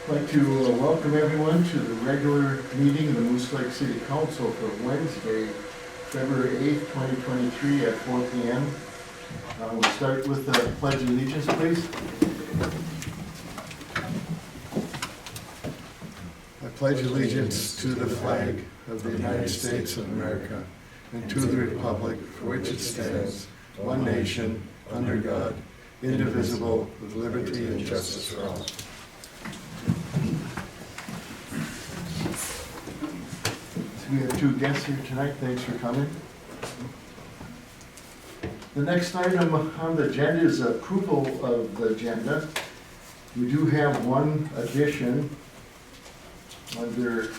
I'd like to welcome everyone to the regular meeting of the Moose Lake City Council for Wednesday, February 8th, 2023 at 4 p.m. We'll start with the Pledge of Allegiance, please. I pledge allegiance to the flag of the United States of America and to the republic for which it stands, one nation, under God, indivisible, with liberty and justice for all. We have two guests here tonight. Thanks for coming. The next item on the agenda is approval of the agenda. We do have one addition under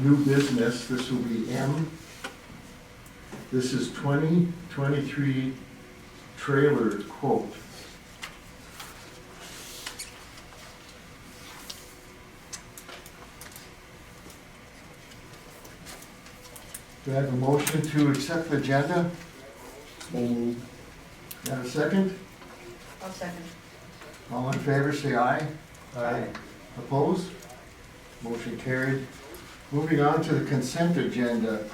new business. This will be M. This is 2023 trailer quote. Do I have a motion to accept the agenda? Got a second? I'll second. All in favor, say aye. Aye. Opposed? Motion carried. Moving on to the consent agenda.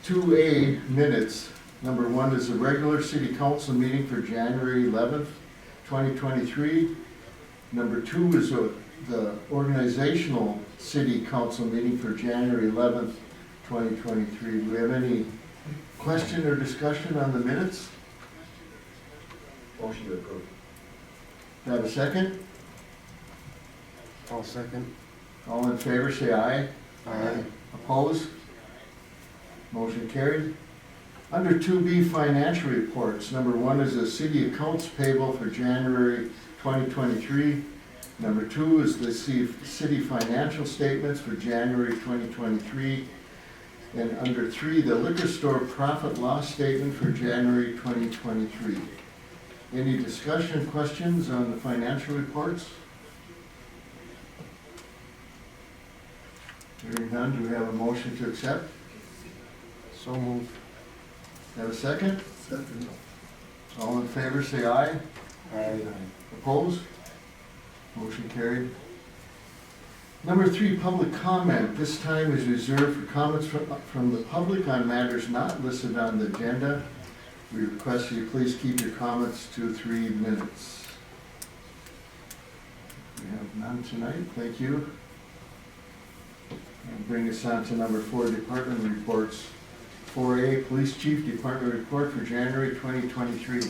2A minutes. Number 1 is the regular city council meeting for January 11th, 2023. Number 2 is the organizational city council meeting for January 11th, 2023. Do we have any question or discussion on the minutes? Motion to approve. Do I have a second? I'll second. All in favor, say aye. Aye. Opposed? Motion carried. Under 2B financial reports, number 1 is the city accounts payable for January 2023. Number 2 is the city financial statements for January 2023. And under 3, the liquor store profit loss statement for January 2023. Any discussion, questions on the financial reports? Hearing none, do we have a motion to accept? So moved. Have a second? Second. All in favor, say aye. Aye. Opposed? Motion carried. Number 3, public comment. This time is reserved for comments from the public on matters not listed on the agenda. We request you please keep your comments to 3 minutes. We have none tonight. Thank you. And bring us on to number 4, department reports. 4A, Police Chief Department Report for January 2023.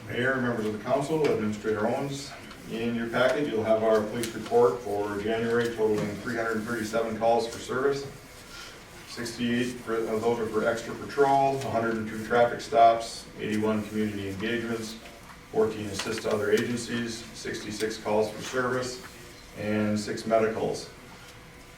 Mayor, members of the council, Administrator Owens, in your package you'll have our police report for January totaling 337 calls for service. 68 of those are for extra patrol, 102 traffic stops, 81 community engagements, 14 assist other agencies, 66 calls for service, and 6 medicals.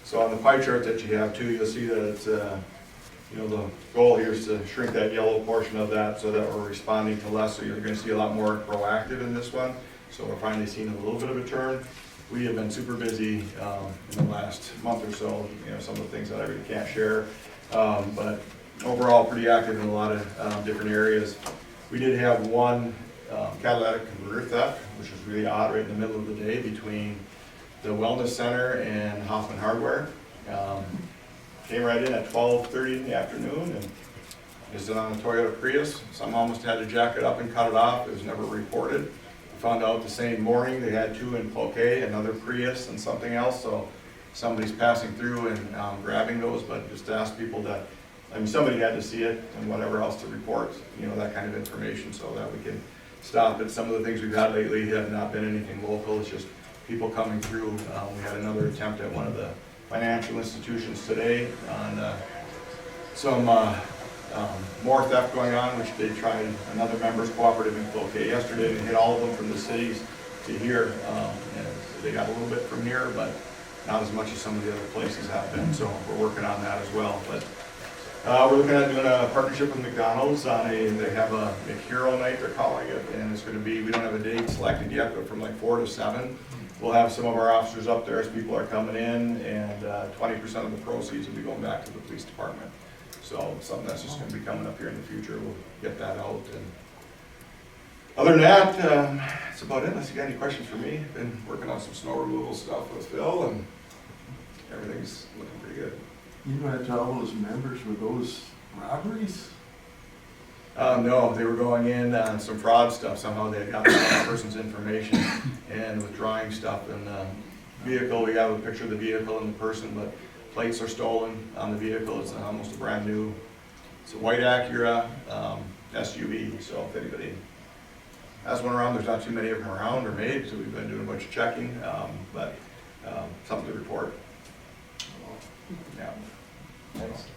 So on the pie chart that you have too, you'll see that it's, the goal here is to shrink that yellow portion of that so that we're responding to less. So you're going to see a lot more proactive in this one. So we're finally seeing a little bit of a turn. We have been super busy in the last month or so. Some of the things that I really can't share, but overall pretty active in a lot of different areas. We did have one catalytic converter theft, which was really odd, right in the middle of the day between the Wellness Center and Hoffman Hardware. Came right in at 12:30 in the afternoon and is on a Toyota Prius. Some almost had to jack it up and cut it off. It was never reported. We found out the same morning they had 2 in Cloquet, another Prius and something else. So somebody's passing through and grabbing those, but just ask people that, somebody had to see it and whatever else to report, that kind of information so that we can stop it. Some of the things we've had lately have not been anything local. It's just people coming through. We had another attempt at one of the financial institutions today on some more theft going on, which they tried another members cooperative in Cloquet yesterday and hit all of them from the cities to here. And they got a little bit from here, but not as much as some of the other places have been. So we're working on that as well. But we're looking at doing a partnership with McDonald's they have a McHero night, they're calling it, and it's going to be, we don't have a date selected yet, but from like 4 to 7. We'll have some of our officers up there as people are coming in, and 20% of the proceeds will be going back to the police department. So something that's just going to be coming up here in the future. We'll get that out and Other than that, that's about it, unless you got any questions for me. Been working on some snow removal stuff with Phil, and everything's looking pretty good. You know, to all those members, were those robberies? No, they were going in on some fraud stuff, somehow they had gotten the person's information and withdrawing stuff in the vehicle. We have a picture of the vehicle and the person, but plates are stolen on the vehicle. It's almost a brand new, it's a white Acura SUV, so if anybody has one around, there's not too many of them around or made, so we've been doing a bunch of checking, but something to report. Yeah.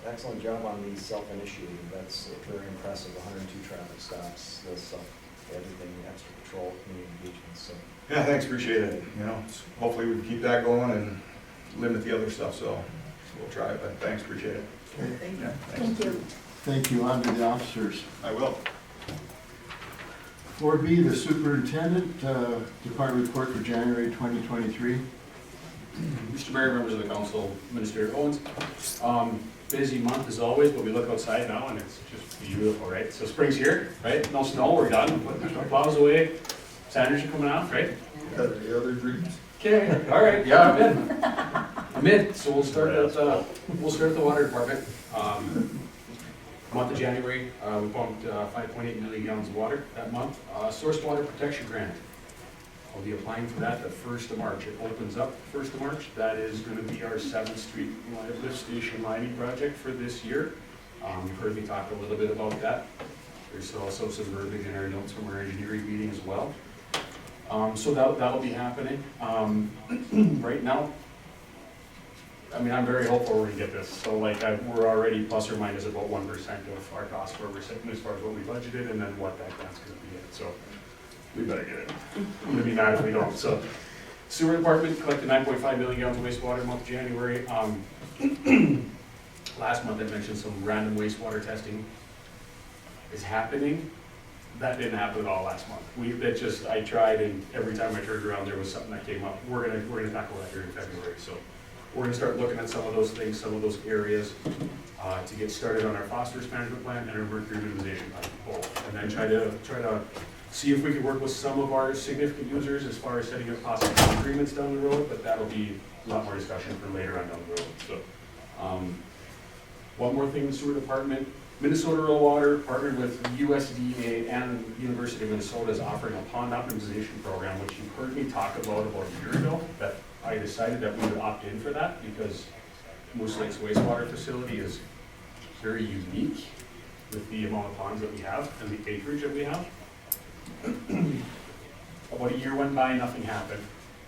Excellent job on the self-initiated, that's very impressive, 102 traffic stops, the self, everything, extra patrol, community engagement, so. Yeah, thanks, appreciate it. You know, hopefully we can keep that going and limit the other stuff, so we'll try it, but thanks, appreciate it. Okay, Thank you. Yeah, Thank you. thank you. On to the officers. I will. 4B, the superintendent, department report for January 2023. Mr. Mayor, members of the council, Administrator Owens. Busy month as always, but we look outside now and it's just beautiful, right? So spring's here, right? No snow, we're done, putting our plows away, sanders are coming out, right? Any other dreams? Okay, all right, yeah, I'm in. So we'll start at the water department. Month of January, we pumped 5.8 million gallons of water that month. Source water protection grant. I'll be applying for that the 1st of March. It opens up the 1st of March. That is going to be our 7th Street lift station lining project for this year. You've heard me talk a little bit about that. There's also some verbiage in our notes from our engineering meeting as well. So that'll be happening. Right now, I mean, I'm very hopeful we're gonna get this. So like, we're already plus or minus about 1% of our costs where we're sitting as far as what we budgeted and then what that grant's gonna be at. So we better get it. I'm gonna be mad if we don't. So sewer department collected 9.5 million gallons of wastewater month of January. Last month I mentioned some random wastewater testing is happening. That didn't happen at all last month. I tried, and every time I turned around, there was something that came up. We're gonna tackle that during February. So we're gonna start looking at some of those things, some of those areas, to get started on our phosphorus management plan and our mercury minimization plan, both. And then try to see if we can work with some of our significant users as far as setting up possible agreements down the road, but that'll be a lot more discussion for later on down the road. So, one more thing, the sewer department, Minnesota Rural Water partnered with USDA and University of Minnesota is offering a pond optimization program, which you heard me talk about a year ago, that I decided that we would opt in for that because Moose Lake's wastewater facility is very unique with the amount of ponds that we have and the acreage that we have. About a year went by, nothing happened,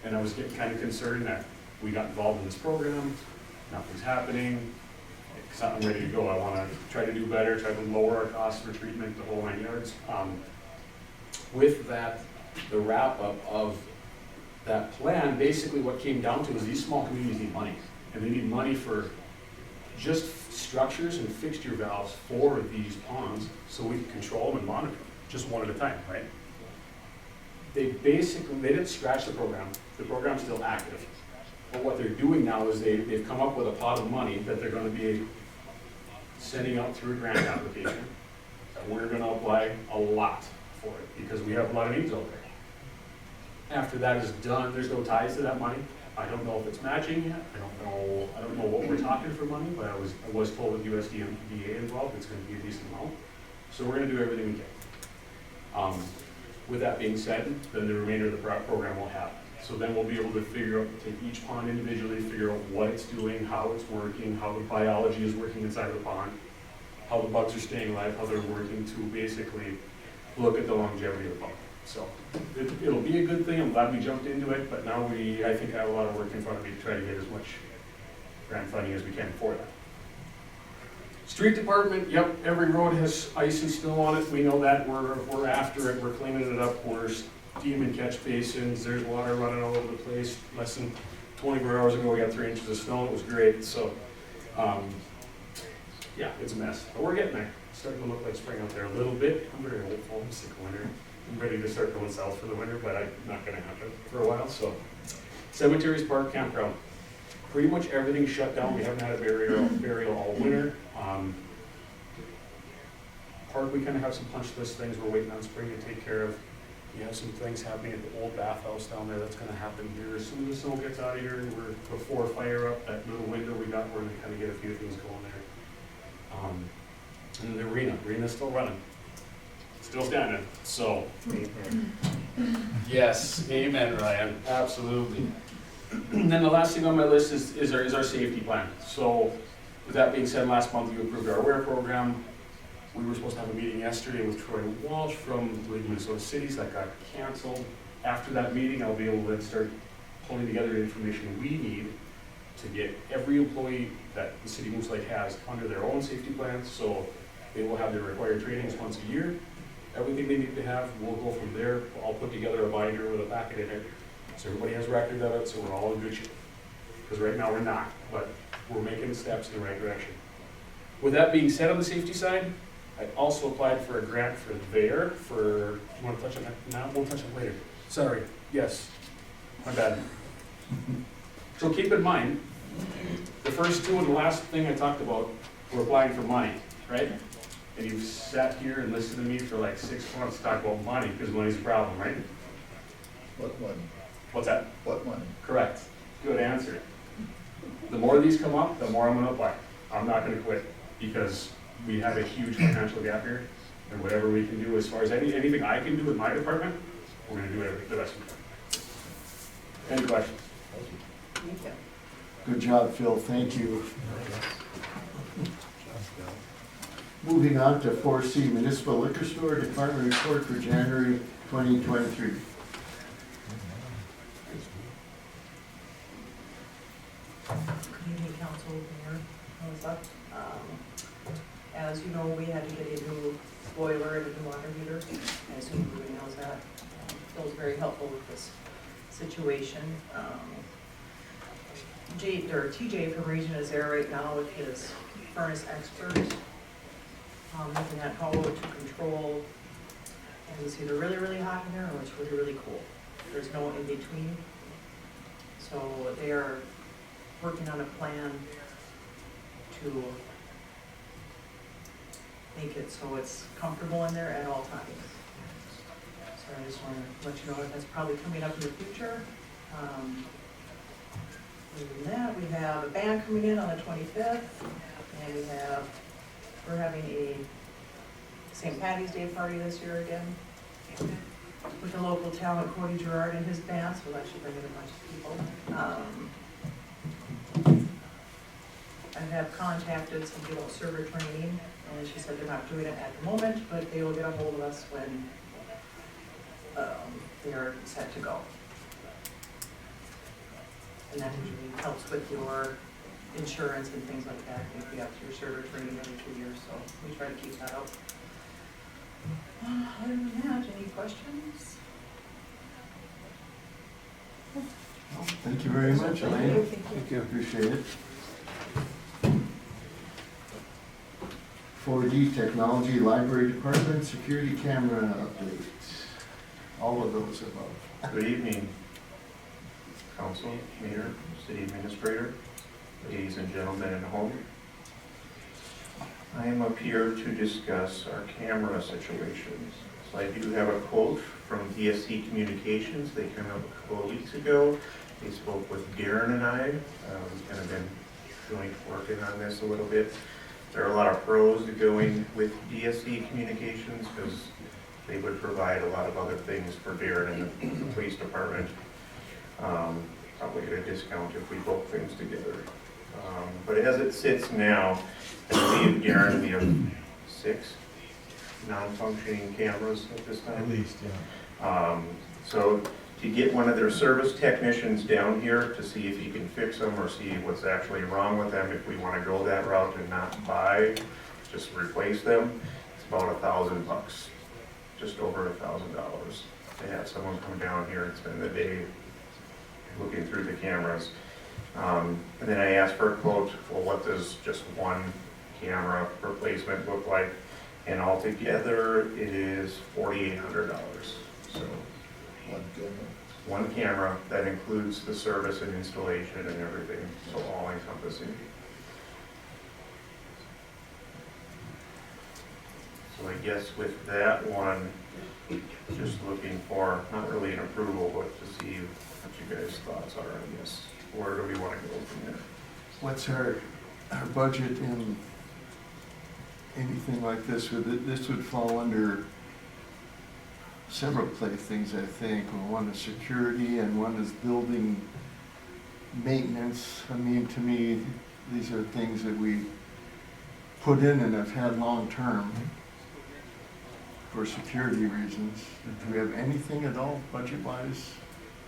and I was getting kind of concerned that we got involved in this program, nothing's happening, I'm ready to go. I want to try to do better, try to lower our costs for treatment, the whole 9 yards. With that, the wrap up of that plan, basically what came down to is these small communities need money, and they need money for just structures and fixture valves for these ponds so we can control them and monitor them, just one at a time, right? They didn't scratch the program. The program's still active. But what they're doing now is they've come up with a pot of money that they're going to be sending out through a grant application. And we're going to apply a lot for it because we have a lot of needs out there. After that is done, there's no ties to that money. I don't know if it's matching yet. I don't know what we're talking for money, but I was told with USDA involved, it's going to be a decent amount. So we're going to do everything we can. With that being said, then the remainder of the program will happen. So then we'll be able to take each pond individually, figure out what it's doing, how it's working, how the biology is working inside of the pond, how the bugs are staying alive, how they're working to basically look at the longevity of the pond. So it'll be a good thing. I'm glad we jumped into it, but now I think I have a lot of work in front of me to try to get as much grant funding as we can for that. Street department, yep, every road has ice and snow on it. We know that. We're after it. We're cleaning it up. We're steaming catch basins. There's water running all over the place. Less than 24 hours ago, we got 3 inches of snow. It was great. So, yeah, it's a mess, but we're getting there. It's starting to look like spring out there a little bit. I'm very hopeful. I'm sick of winter. I'm ready to start going south for the winter, but I'm not going to happen for a while. So, cemeteries, park, campground. Pretty much everything shut down. We haven't had a burial all winter. Park, we kind of have some punch list things we're waiting on spring to take care of. We have some things happening at the old bathhouse down there, that's gonna happen here, as soon as the snow gets out of here, and we're before fire up, that little window we got, we're gonna kinda get a few things going there. And the arena's still running, still standing, so. Yes, amen, Ryan, absolutely. And then the last thing on my list is our safety plan. So, with that being said, last month you approved our AWARE program. We were supposed to have a meeting yesterday with Troy Walsh from League of Minnesota Cities, that got canceled. After that meeting, I'll be able to then start pulling together the information we need to get every employee that the city of Moose Lake has under their own safety plans, so they will have their required trainings once a year. Everything they need to have, we'll go from there. I'll put together a binder with a packet in it, so everybody has record of it, so we're all in good shape. Because right now we're not, but we're making steps in the right direction. With that being said, on the safety side, I also applied for a grant for there for, you want to touch on that now? We'll touch on it later. Sorry, yes, my bad. So keep in mind, the first two and the last thing I talked about were applying for money, right? And you've sat here and listened to me for like 6 months talk about money, because money's a problem, right? What money? What's that? What money? Correct. Good answer. The more of these come up, the more I'm gonna apply. I'm not gonna quit, because we have a huge financial gap here, and whatever we can do as far as anything I can do in my department, we're gonna do the best we can. Any questions? Thank you. Good job, Phil, thank you. Moving on to 4C Municipal Liquor Store Department Report for January 2023. Good evening, council, mayor, Melissa. As you know, we had to get a new boiler and a new water heater. I assume everybody knows that. Phil's very helpful with this situation. TJ from Region is there right now with his furnace expert, looking at how to control, and it's either really, really hot in there or it's really, really cool. There's no in between. So they are working on a plan to make it so it's comfortable in there at all times. So I just want to let you know that that's probably coming up in the future. Other than that, we have a band coming in on the 25th, and we're having a St. Patty's Day party this year again with the local talent Cody Gerard and his band, so we'll actually bring in a bunch of people. I have contacted some people at server training, and she said they're not doing it at the moment, but they will get a hold of us when they are set to go. And that usually helps with your insurance and things like that, if you have your server training every 2 years, so we try to keep that up. Other than that, any questions? Thank you very much, Elaine. Thank you. Appreciate it. 4D Technology Library Department Security Camera Updates. All of those above. Good evening, council, mayor, city administrator, ladies and gentlemen at home. I am up here to discuss our camera situations. So I do have a quote from DSC Communications. They came out a couple of weeks ago. They spoke with Darren and I. We've kind of been joint working on this a little bit. There are a lot of pros to going with DSC Communications because they would provide a lot of other things for Darren and the police department. Probably get a discount if we book things together. But as it sits now, I believe, Darren, we have 6 non-functioning cameras at this time. At least, yeah. So to get one of their service technicians down here to see if he can fix them or see what's actually wrong with them, if we want to go that route and not buy, just replace them, it's about $1,000, just over $1,000 to have someone come down here and spend the day looking through the cameras. And then I asked for a quote for what does just one camera replacement look like, and altogether it is $4,800. So One camera. one camera that includes the service and installation and everything, so all encompassing. So like guess with that one, just looking for, not really an approval, but to see what you guys' thoughts are, I guess. Where do we want to go from there? What's our budget in anything like this? This would fall under several things, I think. One is security and one is building maintenance. I mean, to me, these are things that we put in and have had long-term for security reasons. Do we have anything at all budget-wise?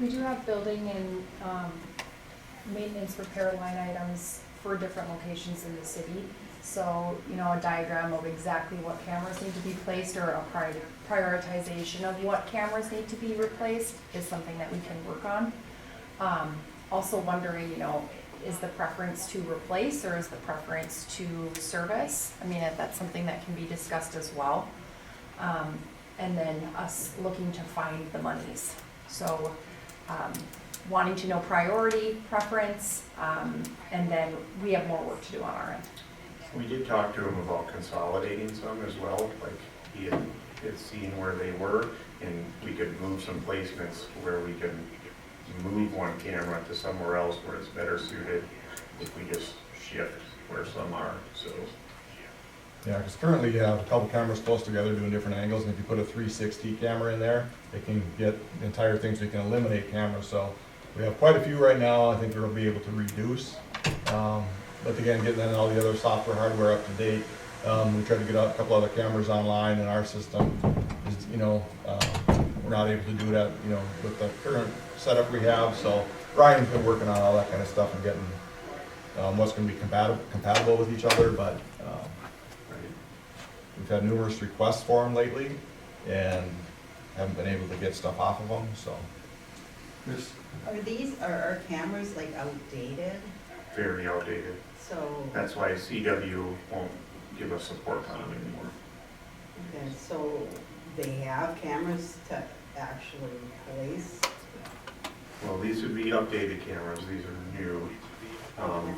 We do have building and maintenance repair line items for different locations in the city. So, you know, a diagram of exactly what cameras need to be placed or a prioritization of what cameras need to be replaced is something that we can work on. Also wondering, you know, is the preference to replace or is the preference to service? I mean, that's something that can be discussed as well. And then us looking to find the monies. So, wanting to know priority, preference, and then we have more work to do on our end. We did talk to him about consolidating some as well, like he had seen where they were, and we could move some placements where we can move one camera to somewhere else where it's better suited if we just shift where some are, so. Yeah, because currently you have a couple cameras close together doing different angles, and if you put a 360 camera in there, it can get the entire thing, so you can eliminate cameras. So we have quite a few right now. I think we'll be able to reduce. But again, getting all the other software, hardware up to date. We tried to get a couple other cameras online in our system. Is, you know, we're not able to do that, you know, with the current setup we have. So Ryan's been working on all that kind of stuff and getting what's going to be compatible with each other. But we've had numerous requests for them lately, and haven't been able to get stuff off of them. So. Chris? Are our cameras like outdated? Very outdated. So, That's why CW won't give us support on them anymore. okay, so they have cameras to actually replace? Well, these would be updated cameras, these are new.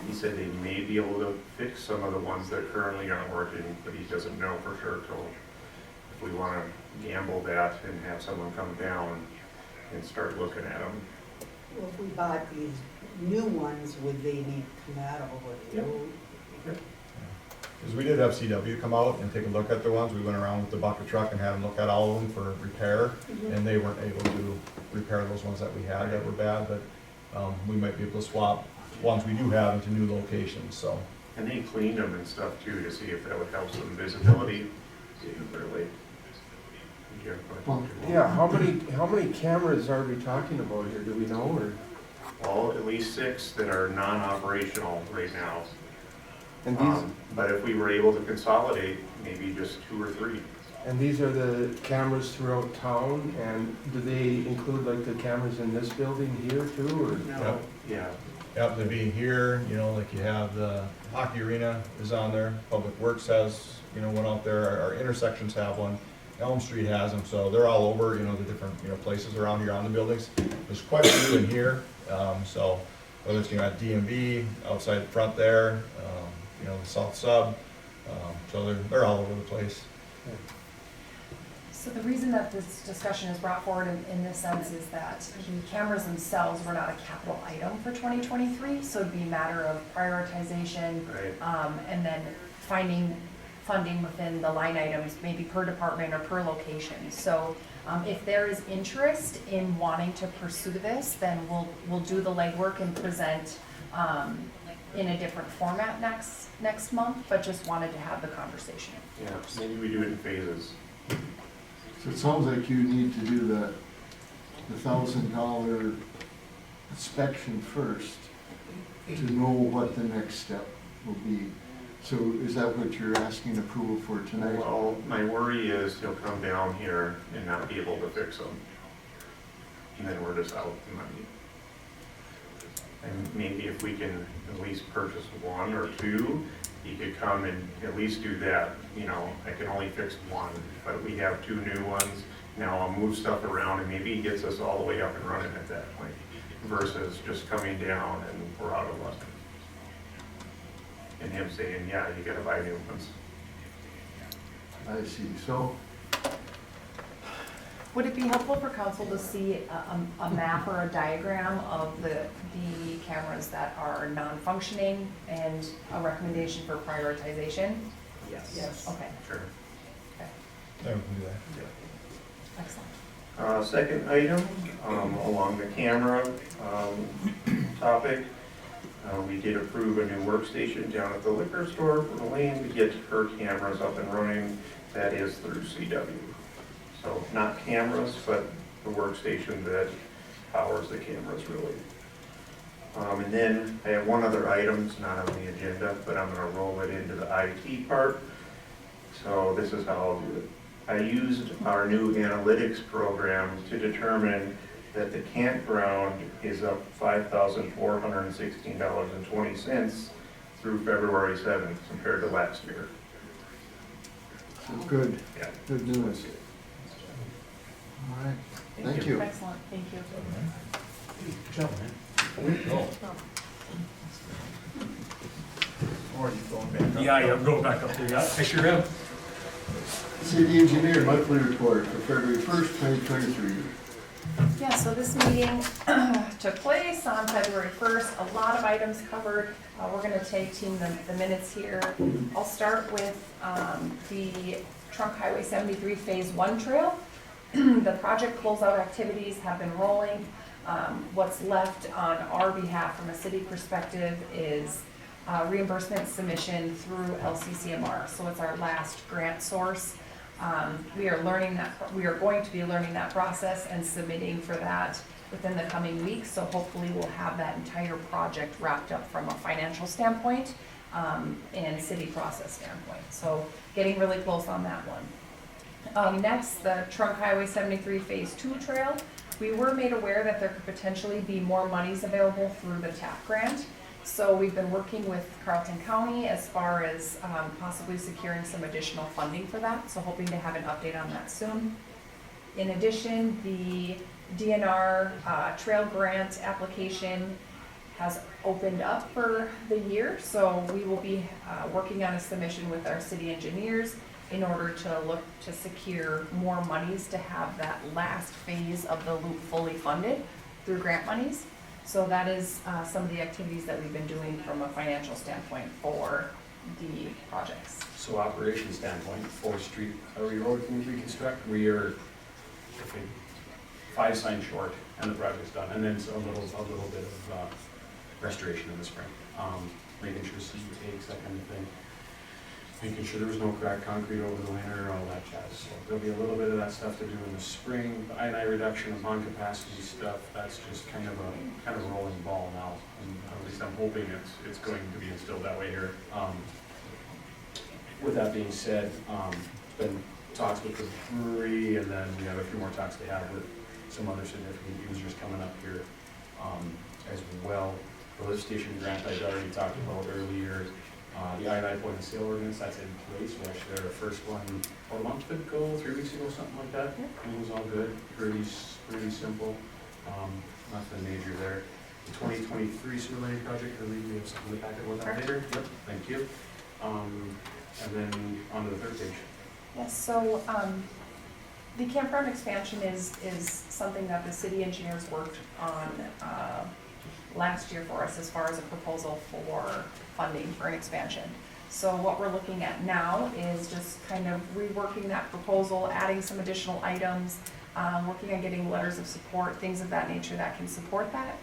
He said they may be able to fix some of the ones that currently aren't working, but he doesn't know for sure till if we want to gamble that and have someone come down and start looking at them. Well, if we bought these new ones, would they be compatible with the Yep. old? Because we did have CW come out and take a look at the ones. We went around with the bucket truck and had them look at all of them for repair, and they weren't able to repair those ones that we had that were bad, but we might be able to swap ones we do have into new locations, so. And they cleaned them and stuff too, to see if that would help some visibility. Really. Do you have a question? Yeah, how many cameras are we talking about here? Do we know, or? Well, at least 6 that are non-operational right now. And these, But if we were able to consolidate, maybe just 2 or 3. and these are the cameras throughout town, and do they include like the cameras in this building here too, or? Yep. Yeah. Yep, they'd be here, you know, like you have the hockey arena is on there, Public Works has, you know, one out there, our intersections have one, Elm Street has them, so they're all over, you know, the different, you know, places around here on the buildings. There's quite a few in here, so whether it's, you know, at DMV, outside the front there, you know, the south sub, so they're all over the place. So the reason that this discussion is brought forward in this sense is that the cameras themselves were not a capital item for 2023, so it'd be a matter of prioritization, Right. and then finding funding within the line items, maybe per department or per location. So if there is interest in wanting to pursue this, then we'll do the legwork and present in a different format next month, but just wanted to have the conversation. Yeah, maybe we do it in phases. So it sounds like you need to do the $1,000 inspection first to know what the next step will be. So is that what you're asking approval for tonight? Well, my worry is he'll come down here and not be able to fix them. And then we're just out the money. And maybe if we can at least purchase 1 or 2, he could come and at least do that. You know, I can only fix 1, but we have 2 new ones. Now I'll move stuff around and maybe he gets us all the way up and running at that point versus just coming down and we're out of luck. And him saying, yeah, you gotta buy new ones. I see, so, Would it be helpful for council to see a map or a diagram of the cameras that are non-functioning and a recommendation for prioritization? Yes. Okay, Sure. Yeah, we can do that. excellent. Second item, along the camera topic, we did approve a new workstation down at the liquor store for Elaine to get her cameras up and running. That is through CW. So not cameras, but the workstation that powers the cameras really. And then I have one other item, it's not on the agenda, but I'm gonna roll it into the IT part. So this is how I'll do it. I used our new analytics program to determine that the campground is up $5,416.20 through February 7th compared to last year. so good, Yeah. good news. All right, thank you. Excellent, thank you. Good job, man. Or you going back up? Yeah, I'm going back up there, yeah, I sure am. City engineer monthly report for February 1st, 2023. Yeah, so this meeting took place on February 1st, a lot of items covered. We're gonna take the minutes here. I'll start with the Trunk Highway 73 Phase 1 trail. The project closeout activities have been rolling. What's left on our behalf from a city perspective is reimbursement submission through LCCMR. So it's our last grant source. We are going to be learning that process and submitting for that within the coming weeks. So hopefully we'll have that entire project wrapped up from a financial standpoint and city process standpoint. So getting really close on that one. Next, the Trunk Highway 73 Phase 2 trail. We were made aware that there could potentially be more monies available through the TAP grant. So we've been working with Carleton County as far as possibly securing some additional funding for that. So hoping to have an update on that soon. In addition, the DNR trail grant application has opened up for the year. So we will be working on a submission with our city engineers in order to look to secure more monies to have that last phase of the loop fully funded through grant monies. So that is some of the activities that we've been doing from a financial standpoint for the projects. So operation standpoint, 4th Street Highway Road can reconstruct, we are, I think, 5 signs short and the project's done. And then a little bit of restoration in the spring. Making sure seed takes, that kind of thing. Making sure there was no cracked concrete over the winter, all that jazz. So there'll be a little bit of that stuff to do in the spring. The I&I reduction of non-capacity stuff, that's just kind of a rolling ball now. And at least I'm hoping it's going to be instilled that way here. With that being said, been talks with the brewery, and then we have a few more talks to have with some other significant users coming up here as well. The lift station grant I'd already talked about earlier. The I&I point of sale ordinance, that's in place. We actually had our first one a month ago, 3 weeks ago, something like that. And it was all good, pretty simple, nothing major there. The 2023 sewer line project, I believe we have something in the packet about that later. Yep, thank you. And then on to the third page. Yes, so the campground expansion is something that the city engineers worked on last year for us as far as a proposal for funding for an expansion. So what we're looking at now is just kind of reworking that proposal, adding some additional items, working on getting letters of support, things of that nature that can support that.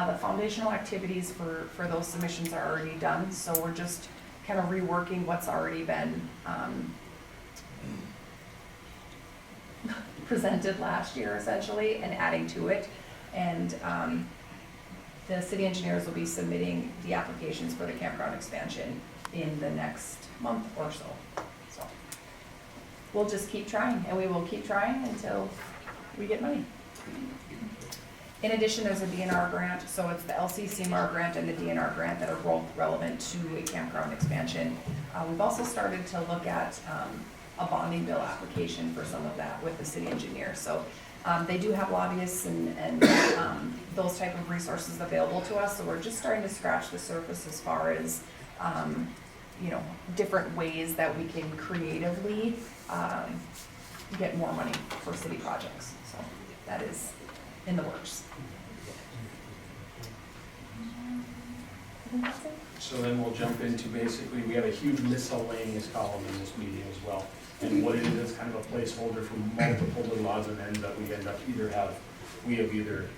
The foundational activities for those submissions are already done, so we're just kind of reworking what's already been presented last year essentially and adding to it. And the city engineers will be submitting the applications for the campground expansion in the next month or so. So we'll just keep trying, and we will keep trying until we get money. In addition, there's a DNR grant, so it's the LCCMR grant and the DNR grant that are both relevant to a campground expansion. We've also started to look at a bonding bill application for some of that with the city engineer. So they do have lobbyists and those type of resources available to us, so we're just starting to scratch the surface as far as you know, different ways that we can creatively, get more money for city projects. So that is in the works. I think that's it. So then we'll jump into basically, we have a huge miscellaneous column in this meeting as well. And what it is kind of a placeholder for multiple little odds and ends that we end up we have either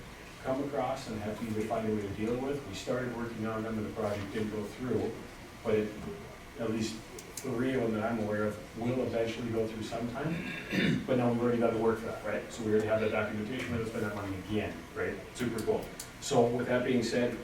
come across and have to either find a way to deal with. We started working on them and the project didn't go through, but at least 3 of them that I'm aware of will eventually go through sometime. But now we've already done the work for that, right? So we already have that documentation, we'll spend that money again, right? Super cool. So with that being said,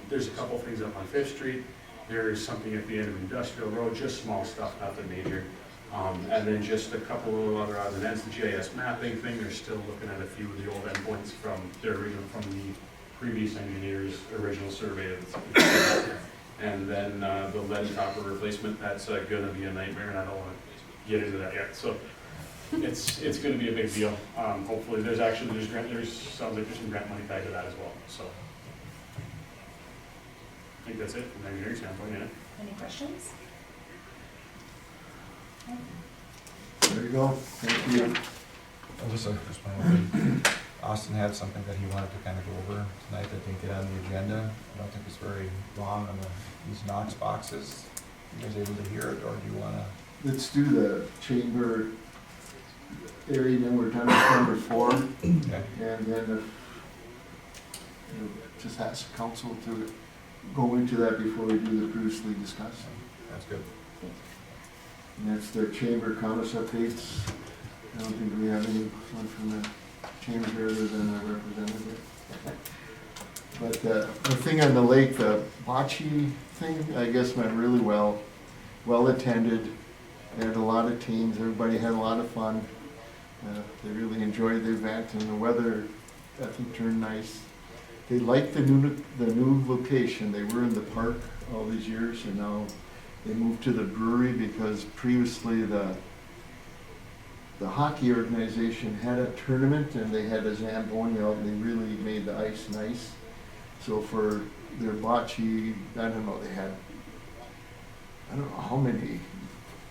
there's a couple things up on Fifth Street. There's something at the end of Industrial Road, just small stuff, nothing major. And then just a couple of other odds and ends, the GIS mapping thing, they're still looking at a few of the old endpoints from the previous engineer's original survey. And then the lead and copper replacement, that's gonna be a nightmare, and I don't wanna get into that yet. So it's gonna be a big deal. Hopefully, sounds like there's some grant money tied to that as well, so. I think that's it from an engineering standpoint, yeah. Any questions? There you go, thank you. Just one. Austin had something that he wanted to kind of go over tonight that didn't get on the agenda. I don't think it's very long on these Knox boxes. You guys able to hear it, or do you wanna? Let's do the chamber area, then we're done with number 4. Okay. And then just ask council to go into that before we do the previously discussed. That's good. And that's the chamber comments updates. I don't think we have anyone from the chamber here other than the representative. But the thing on the lake, the bocce thing, I guess went really well attended. They had a lot of teams, everybody had a lot of fun. They really enjoyed the event, and the weather, I think, turned nice. They liked the new location. They were in the park all these years, and now they moved to the brewery because previously the hockey organization had a tournament and they had a Zamboni out, and they really made the ice nice. So for their bocce, I don't know, they had, I don't know how many,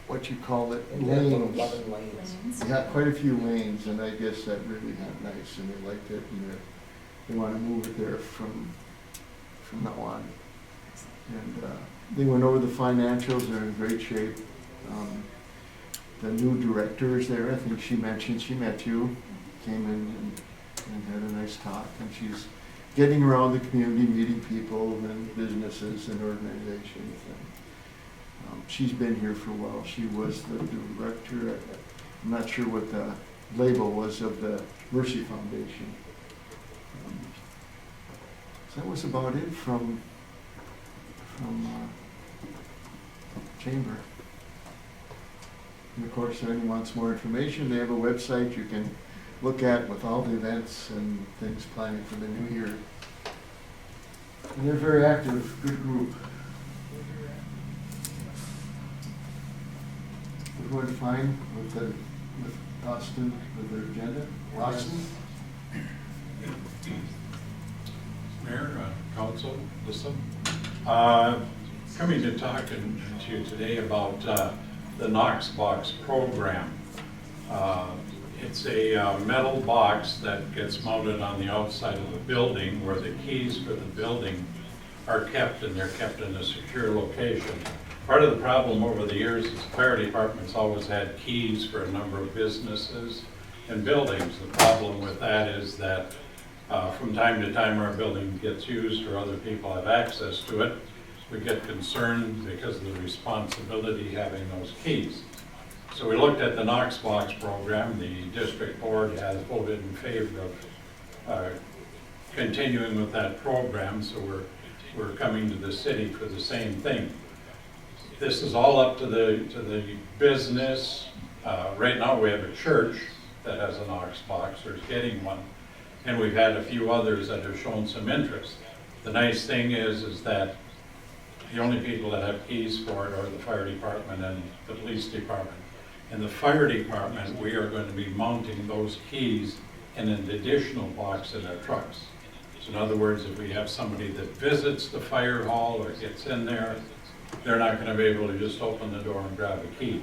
what you call it, lanes. 11 lanes. Yeah, quite a few lanes, and I guess that really got nice, and they liked it, and they want to move it there from now on. And they went over the financials, they're in great shape. The new director is there, I think she mentioned, she met you, came in and had a nice talk, and she's getting around the community, meeting people and businesses and organizations. And, she's been here for a while. She was the director, I'm not sure what the label was, of the Mercy Foundation. So that was about it from Chamber. And of course, if anyone wants more information, they have a website you can look at with all the events and things planning for the new year. And they're very active, good group. Everyone fine with Austin, with their agenda? Austin? Mayor, council, listen. Coming to talk to you today about the Knox Box program. It's a metal box that gets mounted on the outside of the building where the keys for the building are kept, and they're kept in a secure location. Part of the problem over the years is the fire department's always had keys for a number of businesses and buildings. The problem with that is that from time to time our building gets used or other people have access to it. We get concerned because of the responsibility having those keys. So we looked at the Knox Box program. The district board has voted in favor of continuing with that program, so we're coming to the city for the same thing. This is all up to the business. Right now we have a church that has a Knox Box or is getting one, and we've had a few others that have shown some interest. The nice thing is that the only people that have keys for it are the fire department and the police department. In the fire department, we are going to be mounting those keys in an additional box in our trucks. So in other words, if we have somebody that visits the fire hall or gets in there, they're not gonna be able to just open the door and grab a key.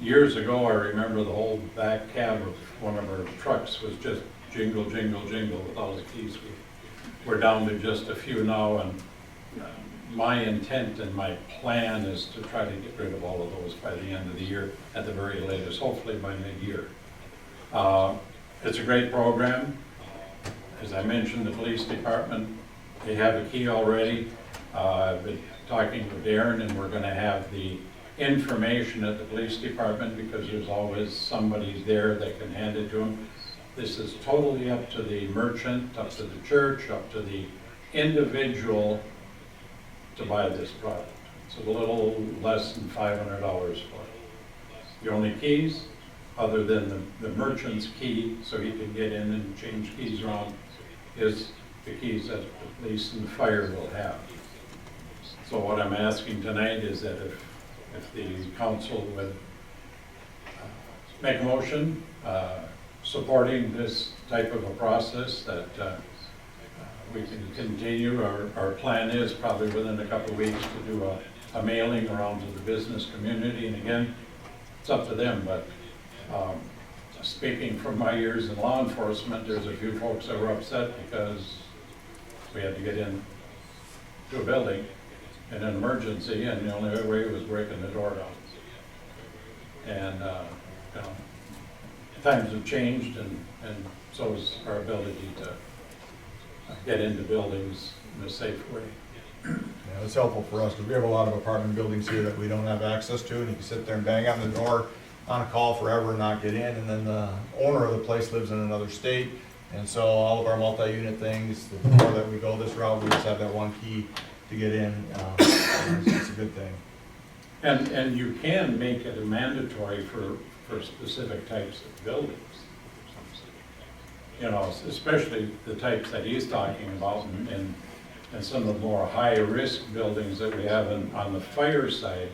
Years ago, I remember the whole back cab of one of our trucks was just jingle, jingle, jingle with all the keys. We're down to just a few now, and my intent and my plan is to try to get rid of all of those by the end of the year, at the very latest, hopefully by mid-year. It's a great program. As I mentioned, the police department, they have a key already. I've been talking with Darren, and we're gonna have the information at the police department, because there's always somebody there that can hand it to them. This is totally up to the merchant, up to the church, up to the individual to buy this product. It's a little less than $500 for it. The only keys, other than the merchant's key, so he can get in and change keys around, is the keys that the police and the fire will have. So what I'm asking tonight is that if the council would make a motion supporting this type of a process, that we can continue. Our plan is probably within a couple of weeks to do a mailing around to the business community, and again, it's up to them, but speaking from my years in law enforcement, there's a few folks that were upset because we had to get in to a building in an emergency, and the only way was breaking the door down. And you know, times have changed, and so has our ability to get into buildings in a safe way. Yeah, it's helpful for us, because we have a lot of apartment buildings here that we don't have access to, and you can sit there and bang on the door on a call forever and not get in, and then the owner of the place lives in another state, and so all of our multi-unit things, the more that we go this route, we just have that one key to get in. It's a good thing. And you can make it a mandatory for specific types of buildings. You know, especially the types that he's talking about, and some of the more high-risk buildings that we have on the fire side,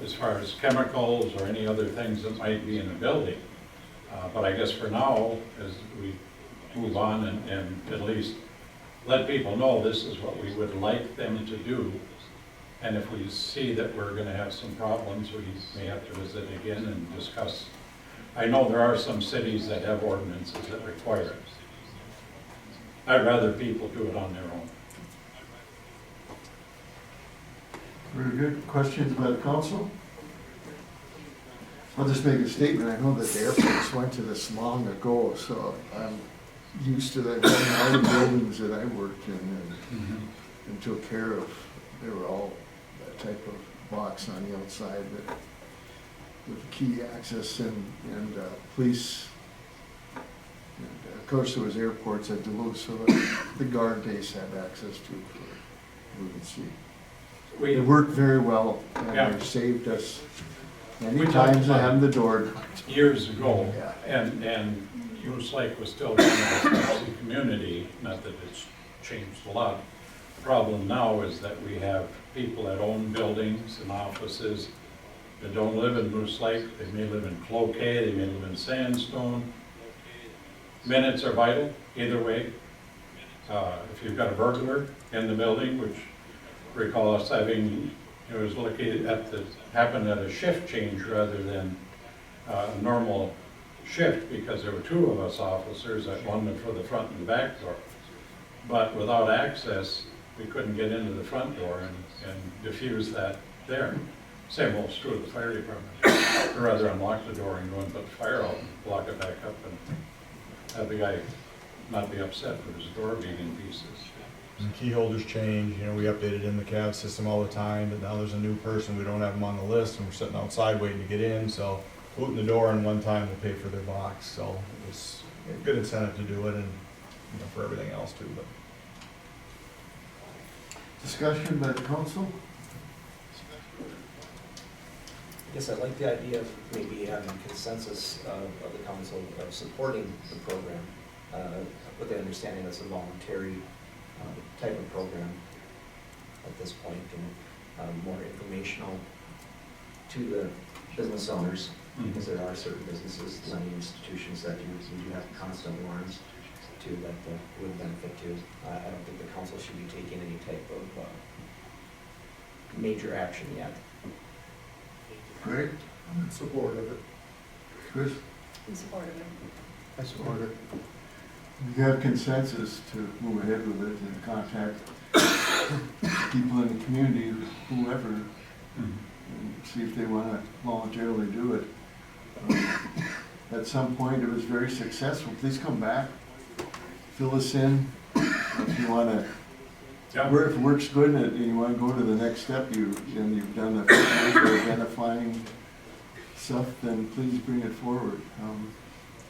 as far as chemicals or any other things that might be in a building. But I guess for now, as we move on and at least let people know this is what we would like them to do. And if we see that we're gonna have some problems, we may have to visit again and discuss. I know there are some cities that have ordinances that require it. I'd rather people do it on their own. Very good. Questions by the council? I'll just make a statement. I know that the airports went to this long ago, so I'm used to that. All the buildings that I worked in and took care of, they were all that type of box on the outside that with key access and police. And of course, there was airports at Duluth, so the guard base had access to for emergency. It worked very well, and Yeah. it saved us many We times talked of about having the door. Years ago, Yeah. and Moose Lake was still kind of a spicy community, not that it's changed a lot. The problem now is that we have people that own buildings and offices that don't live in Moose Lake. They may live in Cloquet, they may live in Sandstone. Minutes are vital, either way. If you've got a burglar in the building, which recall us having, it was looking at happened at a shift change rather than a normal shift, because there were two of us officers, one for the front and the back door. But without access, we couldn't get into the front door and diffuse that there. Same holds true of the fire department. I'd rather unlock the door and go and put the fire out and lock it back up and have the guy not be upset with his door being in pieces. And key holders change, you know, we update it in the CAD system all the time, but now there's a new person, we don't have them on the list, and we're sitting outside waiting to get in, so booting the door in one time will pay for their box, so it's a good incentive to do it, and, you know, for everything else too, but. Discussion by the council? Yes, I like the idea of maybe having consensus of the council of supporting the program, with the understanding it's a voluntary type of program at this point, and more informational to the business owners, because there are certain businesses, lending institutions that do have constant warrants to that would benefit to. I don't think the council should be taking any type of major action yet. Greg, I'm in support of it. Chris, In support of it. I support it. you have consensus to move ahead with it and contact people in the community, whoever, and see if they wanna voluntarily do it. At some point, it was very successful. Please come back, fill us in. If you wanna, Yeah. if it works good and you wanna go to the next step, and you've done the first one for identifying stuff, then please bring it forward.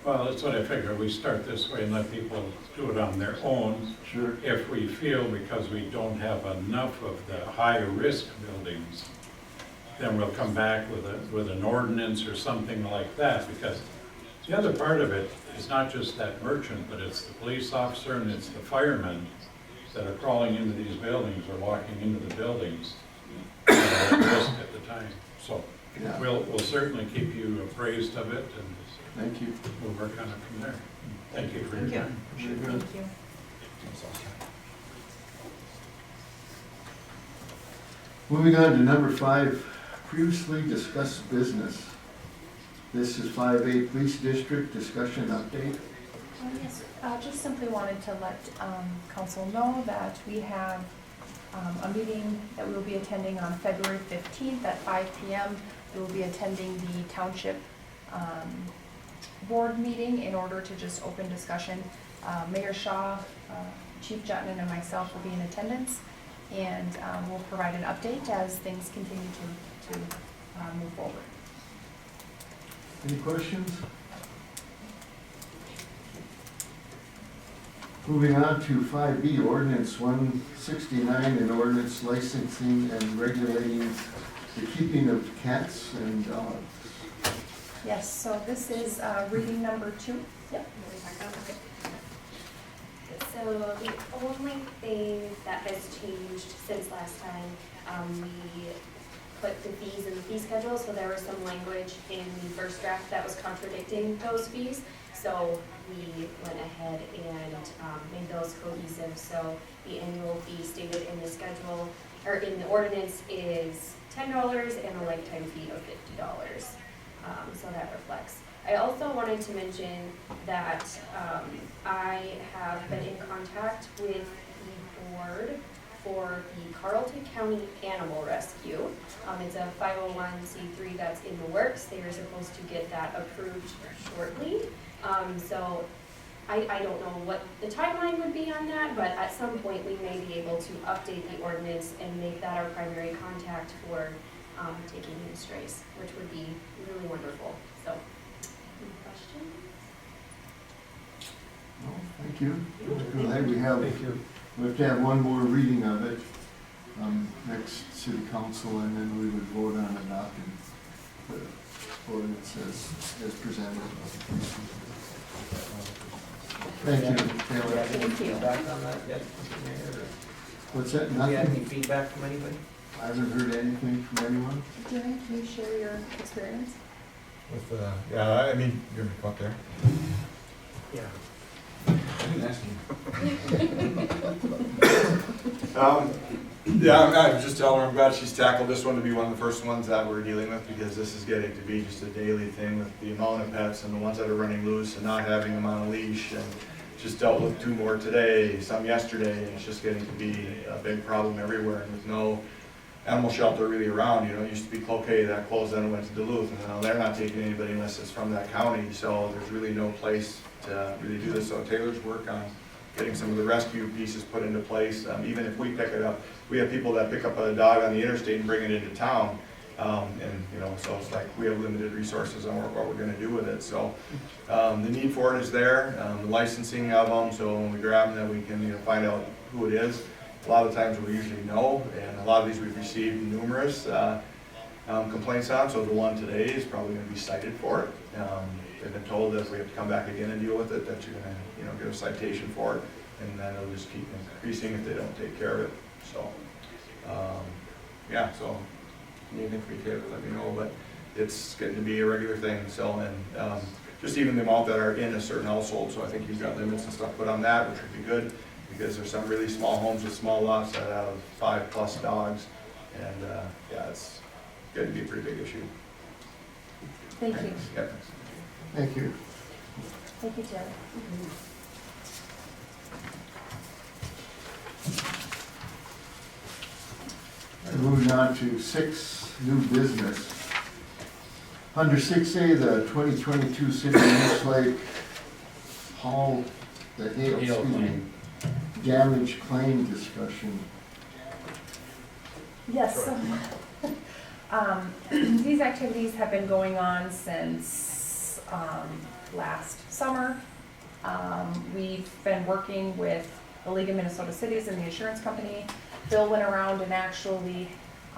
Well, that's what I figure. We start this way and let people do it on their own. Sure. If we feel because we don't have enough of the higher risk buildings, then we'll come back with an ordinance or something like that, because the other part of it is not just that merchant, but it's the police officer and it's the firemen that are crawling into these buildings or walking into the buildings that are at risk at the time. So Yeah, we'll certainly keep you appraised of it, and thank you. we'll work on it from there. Thank you for your time. Very good. Thank you. Moving on to number 5, previously discussed business. This is 5A Police District Discussion Update. Yes, just simply wanted to let council know that we have a meeting that we will be attending on February 15th at 5 p.m. We will be attending the township board meeting in order to just open discussion. Mayor Shaw, Chief Jutton, and myself will be in attendance, and we'll provide an update as things continue to move forward. Any questions? Moving on to 5B, Ordinance 169, and ordinance licensing and regulating the keeping of cats and dogs. Yes, so this is reading number 2. Yep. So the only thing that has changed since last time, we put the fees in the fee schedule, so there was some language in the first draft that was contradicting those fees. So we went ahead and made those cohesive. So the annual fee stated in the schedule, or in the ordinance, is $10 and a lifetime fee of $50. So that reflects. I also wanted to mention that I have been in contact with the board for the Carleton County Animal Rescue. It's a 501c3 that's in the works. They are supposed to get that approved shortly. So I don't know what the timeline would be on that, but at some point we may be able to update the ordinance and make that our primary contact for taking in strays, which would be really wonderful. So, any questions? No, thank you. Glad we have to have one more reading of it, next city council, and then we would vote on adopting the ordinance as presented. Thank you, Taylor. Have any Thank you. feedback on that yet, Mr. Mayor? What's that, Have you had nothing? any feedback from anybody? I haven't heard anything from anyone. Darren, can you share your experience? With, yeah, I mean, you're gonna come up there. Yeah. Yeah, I was just telling her I'm glad she's tackled this one to be one of the first ones that we're dealing with, because this is getting to be just a daily thing with the amount of pets and the ones that are running loose and not having them on a leash. And just dealt with 2 more today, some yesterday, and it's just getting to be a big problem everywhere. And with no animal shelter really around, you know, it used to be Cloquet, that closed, then it went to Duluth, and now they're not taking anybody unless it's from that county. So there's really no place to really do this. So Taylor's work on getting some of the rescue pieces put into place. Even if we pick it up, we have people that pick up a dog on the interstate and bring it into town. And, you know, so it's like we have limited resources on what we're gonna do with it. So the need for it is there, the licensing of them, so when we grab them, then we can, you know, find out who it is. A lot of times we usually know, and a lot of these we've received numerous complaints on, so the one today is probably gonna be cited for it. They've been told that if we have to come back again and deal with it, that you're gonna, you know, get a citation for it, and then it'll just keep increasing if they don't take care of it. So, yeah, so anything for you, Taylor, let me know, but it's getting to be a regular thing. So, and just even the amount that are in a certain household, so I think you've got limits and stuff put on that, which would be good, because there's some really small homes with small lots that have 5+ dogs, And, yeah, it's going to be a pretty big issue. Thank you. Yep. Thank you. Thank you, Ted. Moving on to 6, new business. Under 6A, the 2022 City of Moose Lake Hall, the hail Hail claim. damage claim discussion. Yes, so, these activities have been going on since, last summer. We've been working with the League of Minnesota Cities and the insurance company. Bill went around and actually,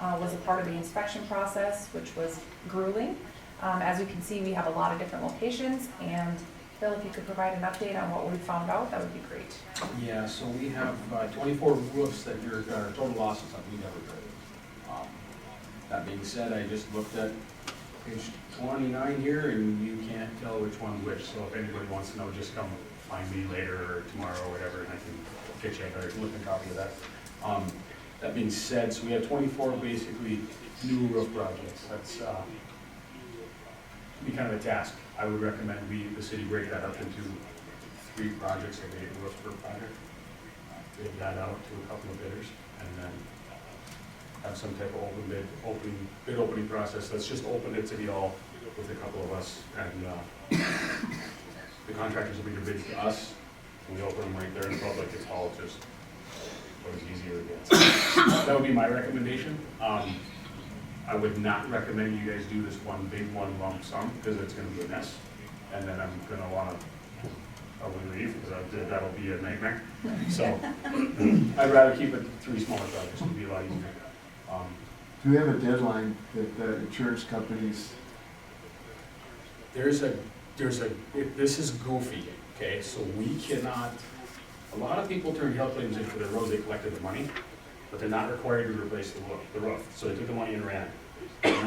was a part of the inspection process, which was grueling. As you can see, we have a lot of different locations, and Bill, if you could provide an update on what we found out, that would be great. Yeah, so we have 24 roofs that are total losses that we never graded. That being said, I just looked at page 29 here, and you can't tell which one's which, so if anybody wants to know, just come find me later or tomorrow or whatever, and I can get you a better looking copy of that. That being said, so we have 24 basically new roof projects. That's be kind of a task. I would recommend the city break that up into 3 projects, or 8 roofs per project. Bid that out to a couple of bidders, and then have some type of bid opening process. Let's just open it to the all with a couple of us, and the contractors will be the bid to us. We open them right there in public. It's all just what is easier to get. That would be my recommendation. I would not recommend you guys do this one big one lump sum, because it's going to be a mess, and then I'm going to want to probably leave, because that'll be a nightmare. So I'd rather keep it 3 smaller projects. It'd be a lot easier. Do we have a deadline that the insurance companies? This is goofy, okay, so we cannot, a lot of people turn health claims in for their roads, they collected the money, but they're not required to replace the roof, so they took the money and ran.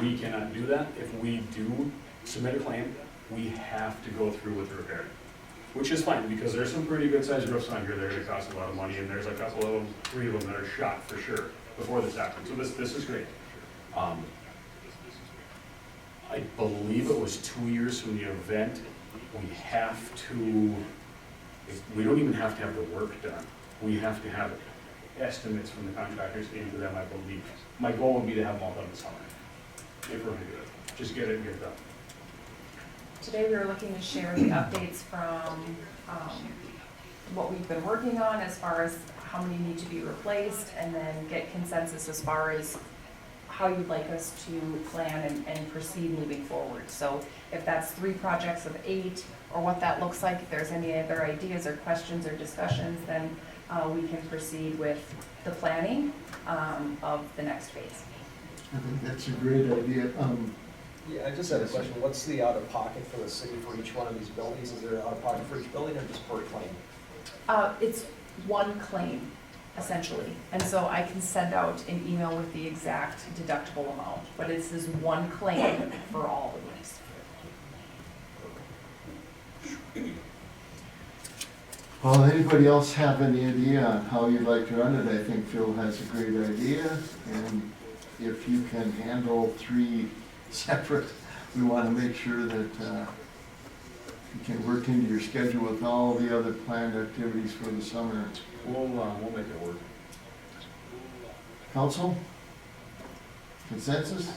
We cannot do that. If we do submit a claim, we have to go through with the repair, which is fine, because there's some pretty good sized roofs on here that are gonna cost a lot of money, and there's a couple of them, 3 of them that are shot for sure before this happened, so this is great. I believe it was 2 years from the event. We have to, we don't even have to have the work done. We have to have estimates from the contractors into them, I believe. My goal would be to have them all done this summer, if we're gonna do it. Just get it and get it done. Today we were looking to share the updates from what we've been working on as far as how many need to be replaced, and then get consensus as far as how you'd like us to plan and proceed moving forward. So if that's 3 projects of 8, or what that looks like, if there's any other ideas or questions or discussions, then we can proceed with the planning of the next phase. I think that's a great idea. Yeah, I just had a question. What's the out-of-pocket for the city for each one of these buildings? Is there an out-of-pocket for each building, or just per claim? It's one claim, essentially. And so I can send out an email with the exact deductible amount, but this is one claim for all the roofs. Well, anybody else have any idea on how you'd like to run it? I think Phil has a great idea, and if you can handle 3 separate, we want to make sure that you can work into your schedule with all the other planned activities for the summer. We'll make it work. Council? Consensus?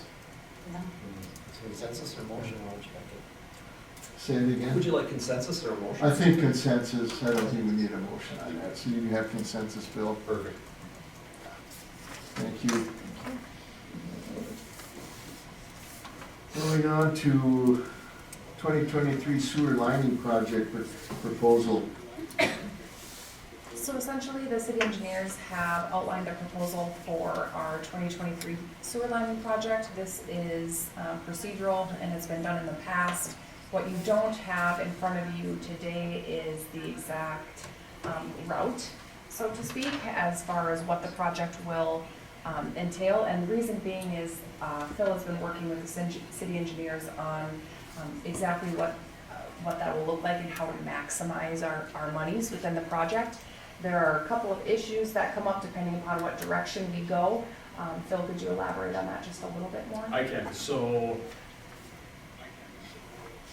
Consensus or motion? How would you like it? Say it again. Would you like consensus or a motion? I think consensus. I don't think we need a motion on that. So you have consensus, Phil. Perfect. Thank you. Going on to 2023 sewer lining project proposal. So essentially, the city engineers have outlined a proposal for our 2023 sewer lining project. This is procedural and has been done in the past. What you don't have in front of you today is the exact route, so to speak, as far as what the project will entail. And the reason being is Phil has been working with the city engineers on exactly what that will look like and how to maximize our monies within the project. There are a couple of issues that come up depending upon what direction we go. Phil, could you elaborate on that just a little bit more? I can, so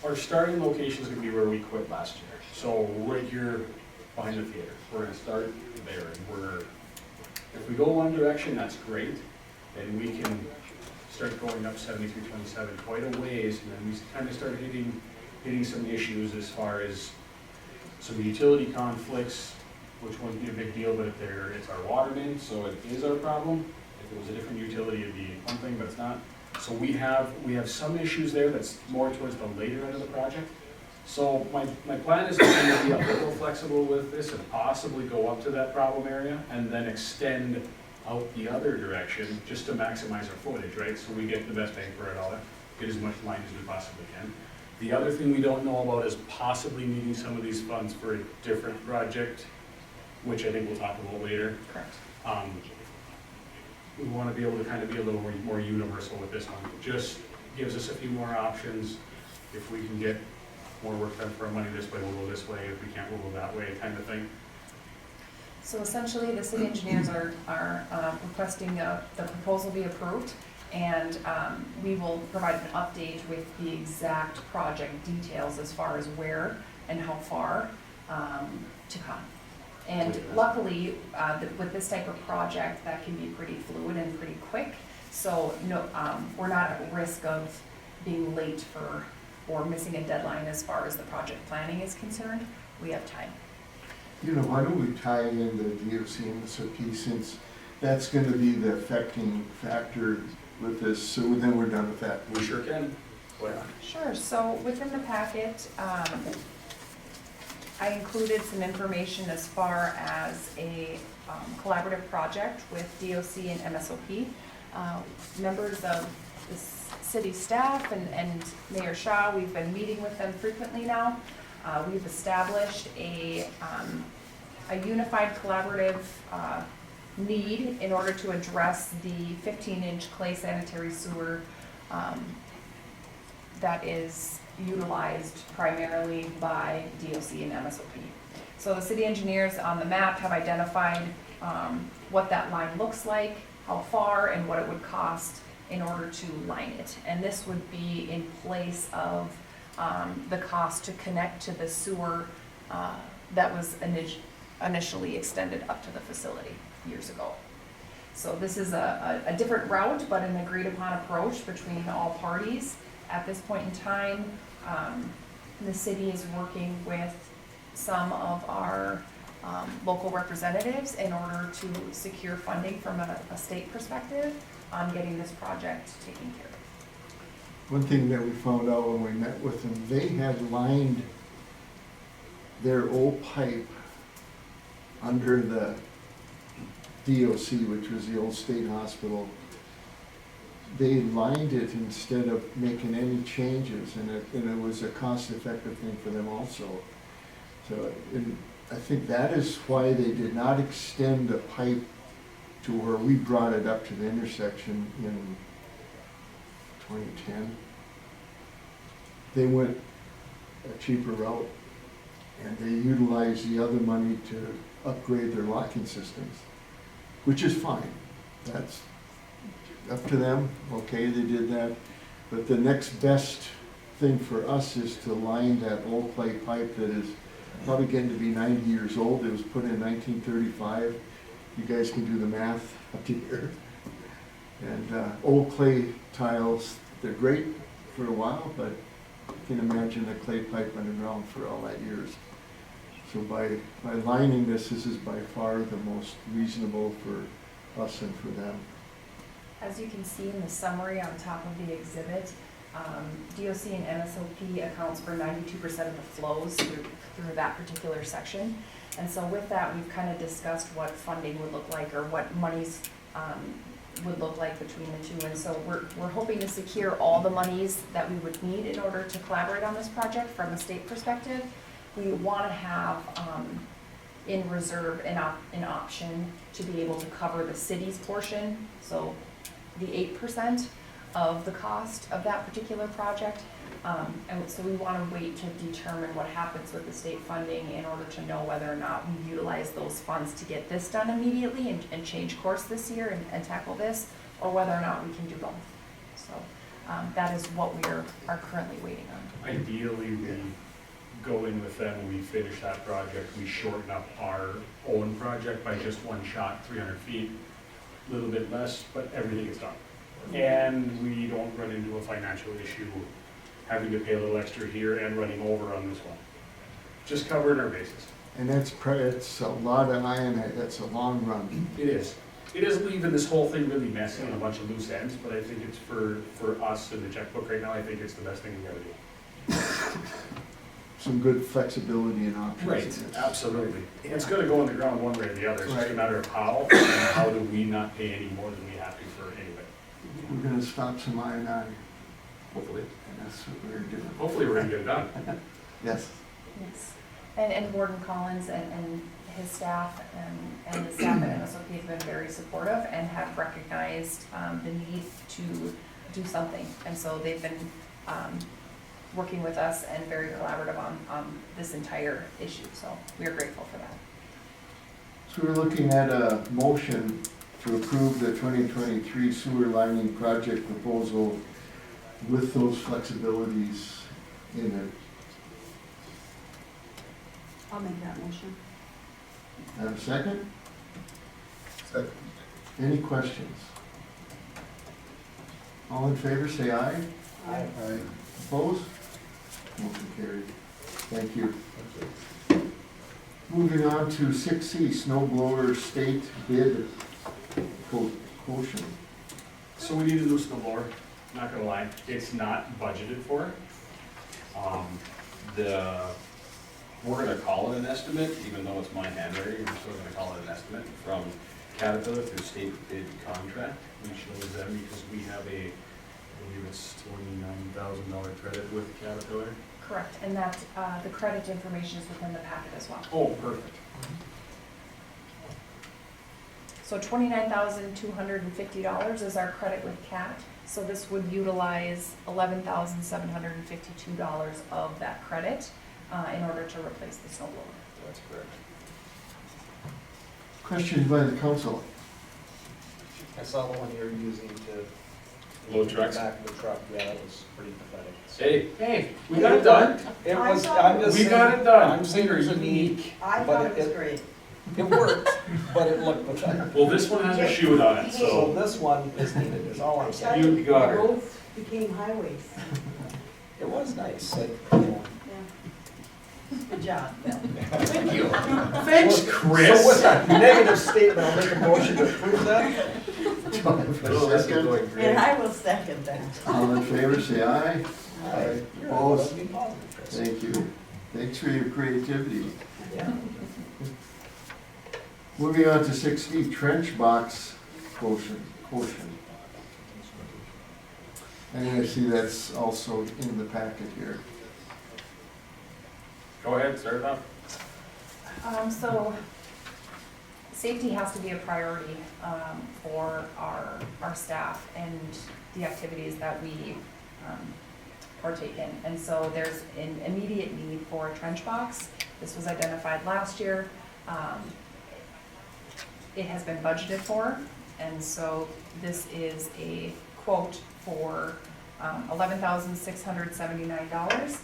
our starting location is gonna be where we quit last year. So right here behind the theater, we're gonna start there, and if we go one direction, that's great, and we can start going up 7327 quite a ways, and then we kind of start hitting some issues as far as some utility conflicts, which wouldn't be a big deal, but if it's our water main, so it is our problem. If it was a different utility, it'd be one thing, but it's not. So we have some issues there that's more towards the later end of the project. So my plan is to kind of be a little flexible with this and possibly go up to that problem area and then extend out the other direction just to maximize our footage, right? So we get the best bang for our dollar, get as much line as we possibly can. The other thing we don't know about is possibly needing some of these funds for a different project, which I think we'll talk about later. Correct. We want to be able to kind of be a little more universal with this one. It just gives us a few more options. If we can get more work done for our money this way, we'll go this way. If we can't, we'll go that way, kind of thing. So essentially, the city engineers are requesting the proposal be approved, and we will provide an update with the exact project details as far as where and how far to come. And luckily, with this type of project, that can be pretty fluid and pretty quick. So no, we're not at risk of being late or missing a deadline as far as the project planning is concerned. We have time. You know, why don't we tie in the DOC and SOP, since that's gonna be the affecting factor with this, so then we're done with that. We sure can. Well, Sure, so within the packet, I included some information as far as a collaborative project with DOC and MSOP. Members of the city staff and Mayor Shaw, we've been meeting with them frequently now. We've established a unified collaborative need in order to address the 15-inch clay sanitary sewer that is utilized primarily by DOC and MSOP. So the city engineers on the map have identified what that line looks like, how far, and what it would cost in order to line it. And this would be in place of the cost to connect to the sewer that was initially extended up to the facility years ago. So this is a different route, but an agreed upon approach between all parties. At this point in time, the city is working with some of our local representatives in order to secure funding from a state perspective on getting this project taken care of. One thing that we found out when we met with them, they had lined their old pipe under the DOC, which was the old state hospital. They lined it instead of making any changes, and it was a cost-effective thing for them also. So I think that is why they did not extend the pipe to where we brought it up to the intersection in 2010. They went a cheaper route, and they utilized the other money to upgrade their locking systems, which is fine. That's up to them. Okay, they did that. But the next best thing for us is to line that old clay pipe that is probably getting to be 90 years old. It was put in 1935. You guys can do the math up to here. And old clay tiles, they're great for a while, but you can imagine a clay pipe underground for all that years. So by lining this is by far the most reasonable for us and for them. As you can see in the summary on top of the exhibit, DOC and MSOP accounts for 92% of the flows through that particular section. And so with that, we've kind of discussed what funding would look like, or what monies would look like between the two. And so we're hoping to secure all the monies that we would need in order to collaborate on this project from a state perspective. We want to have in reserve an option to be able to cover the city's portion, so the 8% of the cost of that particular project, And so we wanna wait to determine what happens with the state funding in order to know whether or not we utilize those funds to get this done immediately and change course this year and tackle this, or whether or not we can do both. So, that is what we are currently waiting on. Ideally, we go in with them, we finish that project, we shorten up our own project by just one shot, 300 feet, a little bit less, but everything is done. And we don't run into a financial issue, having to pay a little extra here and running over on this one. Just covering our bases. And it's a lot of iron, that's a long run. It is. It is leaving this whole thing really messy and a bunch of loose ends, but I think it's for us in the checkbook right now, I think it's the best thing we gotta do. Some good flexibility and options. in Right, this. absolutely. It's gonna go in the ground one way or the other, it's just a Right. matter of how, and how do we not pay any more than we have to for anybody. We're gonna stop some iron, Hopefully. and that's what we're doing. Hopefully we're gonna get it done. Yes. Yes. And Warden Collins and his staff and the staff at NSOP have been very supportive and have recognized the need to do something. And so they've been working with us and very collaborative on this entire issue. So we are grateful for that. So we're looking at a motion to approve the 2023 sewer lining project proposal with those flexibilities in it. I'll make that motion. Have a second? Second. Any questions? All in favor, say aye. Aye. Aye. Opposed? Motion carried. Thank you. Moving on to 6C, snow blower state bid quotient. So we need a new snow blower, not gonna lie, it's not budgeted for. We're gonna call it an estimate, even though it's my handwriting, we're still gonna call it an estimate from Caterpillar through state bid contract. We chose them because we have I believe it's $29,000 credit with Caterpillar. Correct. And that the credit information is within the packet as well. Oh, perfect. So $29,250 is our credit with CAT. So this would utilize $11,752 of that credit in order to replace the snow blower. That's correct. Questions by the council? I saw the one you're using to. Load trucks? Back of the truck, yeah, that was pretty pathetic. So- Hey, we got it done. It I was, thought- I'm just We saying. got it done. I'm saying it's unique. I but thought it was great. It worked, but it looked pathetic. Well, this one has a shoot on it, So so. this one is needed, is all I'm saying. You got her. Roads became highways. It was nice, you know. Yeah. Good job, Bill. Thank you. Thanks, So with Chris. that negative statement, I'll make a motion to approve that. Do I have a Oh, this is second? going And great. I will second that. All in favor, say aye. Aye. Opposed? Be positive, Chris. Thank you. Thanks for your creativity. Yeah. Moving on to 6D, trench box quotient. And I see that's also in the packet here. Go ahead, start it off. So safety has to be a priority for our staff and the activities that we partake in. And so there's an immediate need for a trench box. This was identified last year. It has been budgeted for, and so this is a quote for $11,679.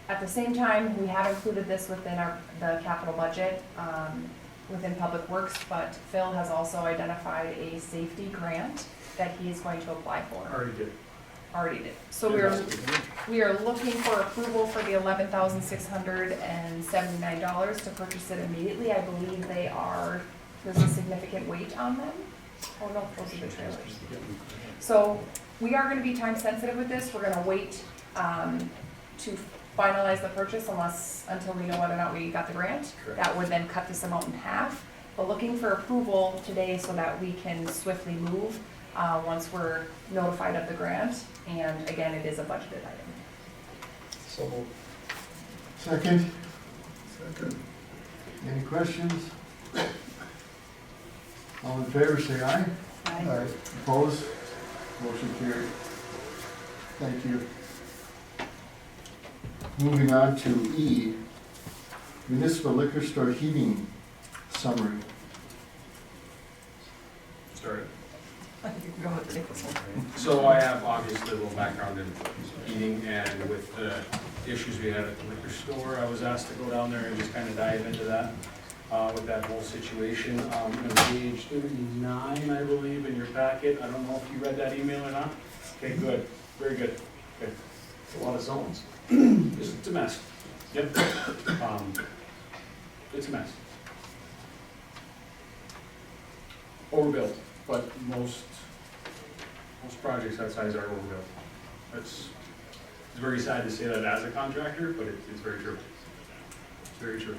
At the same time, we have included this within the capital budget within Public Works, but Phil has also identified a safety grant that he is going to apply for. Already did. So we are looking for approval for the $11,679 to purchase it immediately. I believe there's a significant weight on them. Oh no, those are the trailers. So we are gonna be time sensitive with this. We're gonna wait to finalize the purchase until we know whether or not we got the grant. Correct. That would then cut this amount in half. But looking for approval today so that we can swiftly move once we're notified of the grant. And again, it is a budgeted item. So moved. Second, Second. any questions? All in favor, say aye. Aye. Opposed? Motion carried. Thank you. Moving on to E, municipal liquor store heating summary. Start. You can go ahead and take this one. So I have obviously a little background in heating, and with the issues we had at the liquor store, I was asked to go down there and just kind of dive into that, with that whole situation. On page 39, I believe, in your packet, I don't know if you read that email or not. Okay, good, very good. Okay. It's a lot of zones. It's a mess. Yep. It's a mess. Overbuilt, but most projects that size are overbuilt. It's very sad to say that as a contractor, but it's very true. It's very true.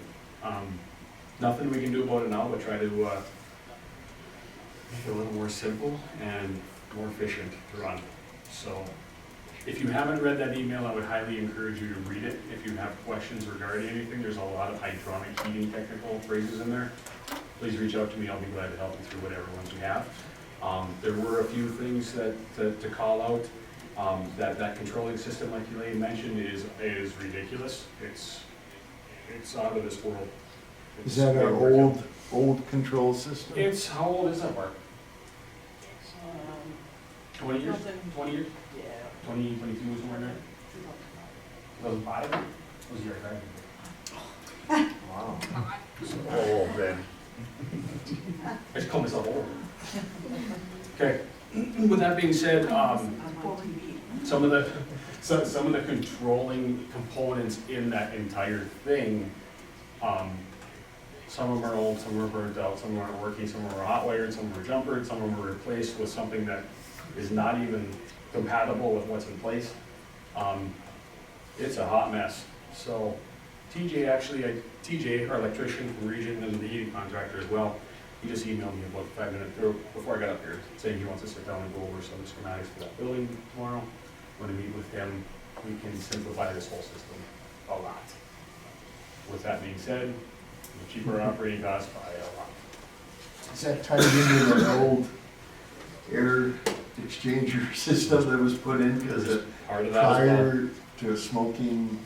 Nothing we can do about it now, but try to make it a little more simple and more efficient to run. So if you haven't read that email, I would highly encourage you to read it. If you have questions regarding anything, there's a lot of hydronic heating technical phrases in there. Please reach out to me, I'll be glad to help you through whatever ones we have. There were a few things to call out. That controlling system, like Elaine mentioned, is ridiculous. It's out of this world. Is that our old control system? It's, how old is that part? 20 years? Something. 20 years? Yeah. 20, 22, somewhere in there? 2005? That was your time. Wow. Oh, then. I just call myself old. Okay, with that being said, some of the controlling components in that entire thing, some of them are old, some are burnt out, some aren't working, some are hot wired, some are jumpered, some of them are replaced with something that is not even compatible with what's in place. It's a hot mess. So TJ, our electrician from Region and the heating contractor as well, he just emailed me about 5 minutes before I got up here, saying he wants to sit down and go over some schematics for that building tomorrow. When I meet with him, we can simplify this whole system a lot. With that being said, we'll keep our operating costs by a lot. Is that tied into the old air exchanger system that was put in because of Part of that as well. prior to smoking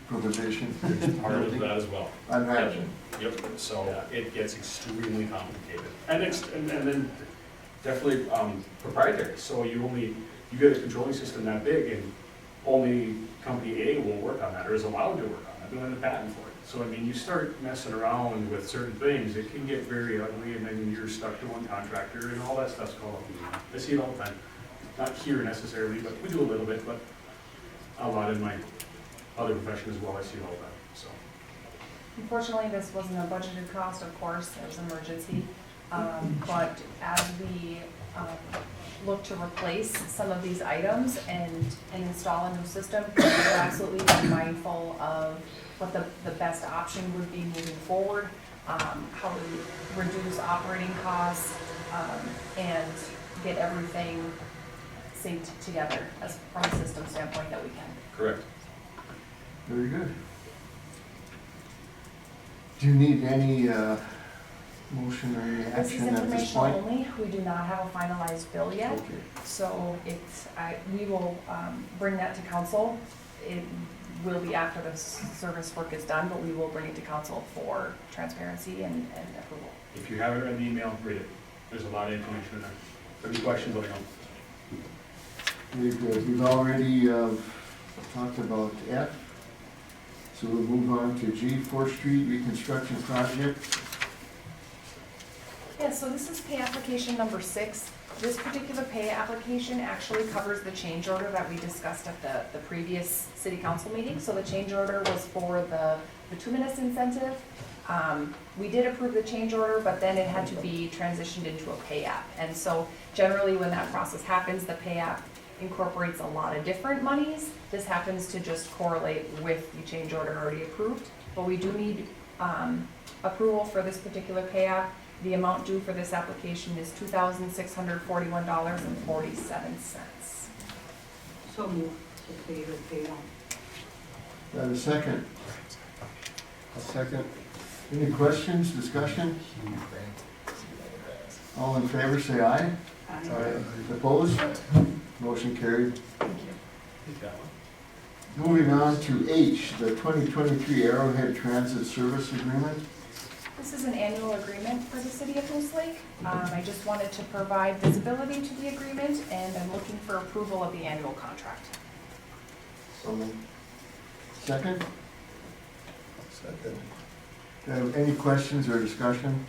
prohibition? Part of that as well. I imagine. Yep, so it gets extremely complicated. And then definitely proprietary, so you get a controlling system that big and only company A will work on that or is allowed to work on that, doing the patent for it. So I mean, you start messing around with certain things, it can get very ugly and then you're stuck to one contractor and all that stuff's called up. I see it all the time. Not here necessarily, but we do a little bit, but a lot in my other profession as well, I see it all the time, so. Unfortunately, this wasn't a budgeted cost, of course, it was an emergency. But as we look to replace some of these items and install a new system, we're absolutely be mindful of what the best option would be moving forward, how to reduce operating costs, and get everything synced together as from a system standpoint that we can. Correct. Very good. Do you need any motion or any This is action at this informational point? only, we do not have a finalized bill yet, Okay. so we will bring that to council. It will be after the service work is done, but we will bring it to council for transparency and approval. If you haven't read the email, read it. There's a lot of information in there. If any questions, let me know. Very good. We've already talked about F, so we'll move on to G, 4th Street reconstruction project. Yeah, so this is pay application number 6. This particular pay application actually covers the change order that we discussed at the previous city council meeting. So the change order was for the bituminous incentive. We did approve the change order, but then it had to be transitioned into a pay app. And so generally when that process happens, the pay app incorporates a lot of different monies. This happens to just correlate with the change order already approved. But we do need approval for this particular pay app. The amount due for this application is $2,641.47. So moved to pay the payroll. Do I have a second? A second. Any questions, discussion? All in favor, say aye. Aye. Opposed? Motion carried. Take that one. Moving on to H, the 2023 Arrowhead Transit Service Agreement. This is an annual agreement for the city of Moose Lake. I just wanted to provide visibility to the agreement, and I'm looking for approval of the annual contract. So moved. Second, Second. any questions or discussion?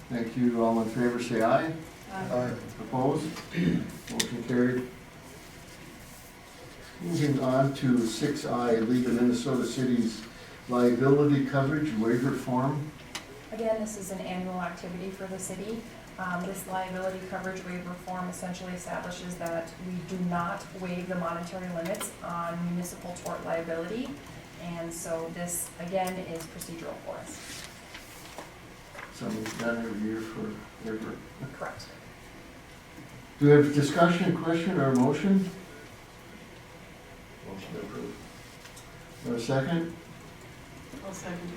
Thank you. All in favor, say aye. Aye. Opposed? Motion carried. Moving on to 6I, League of Minnesota Cities Liability Coverage Waiver Form. Again, this is an annual activity for the city. This liability coverage waiver form essentially establishes that we do not waive the monetary limits on municipal tort liability. And so this, again, is procedural for us. Something's done every year for waiver. Correct. Do we have discussion, question, or motion? Motion approved. Or a second? I'll second.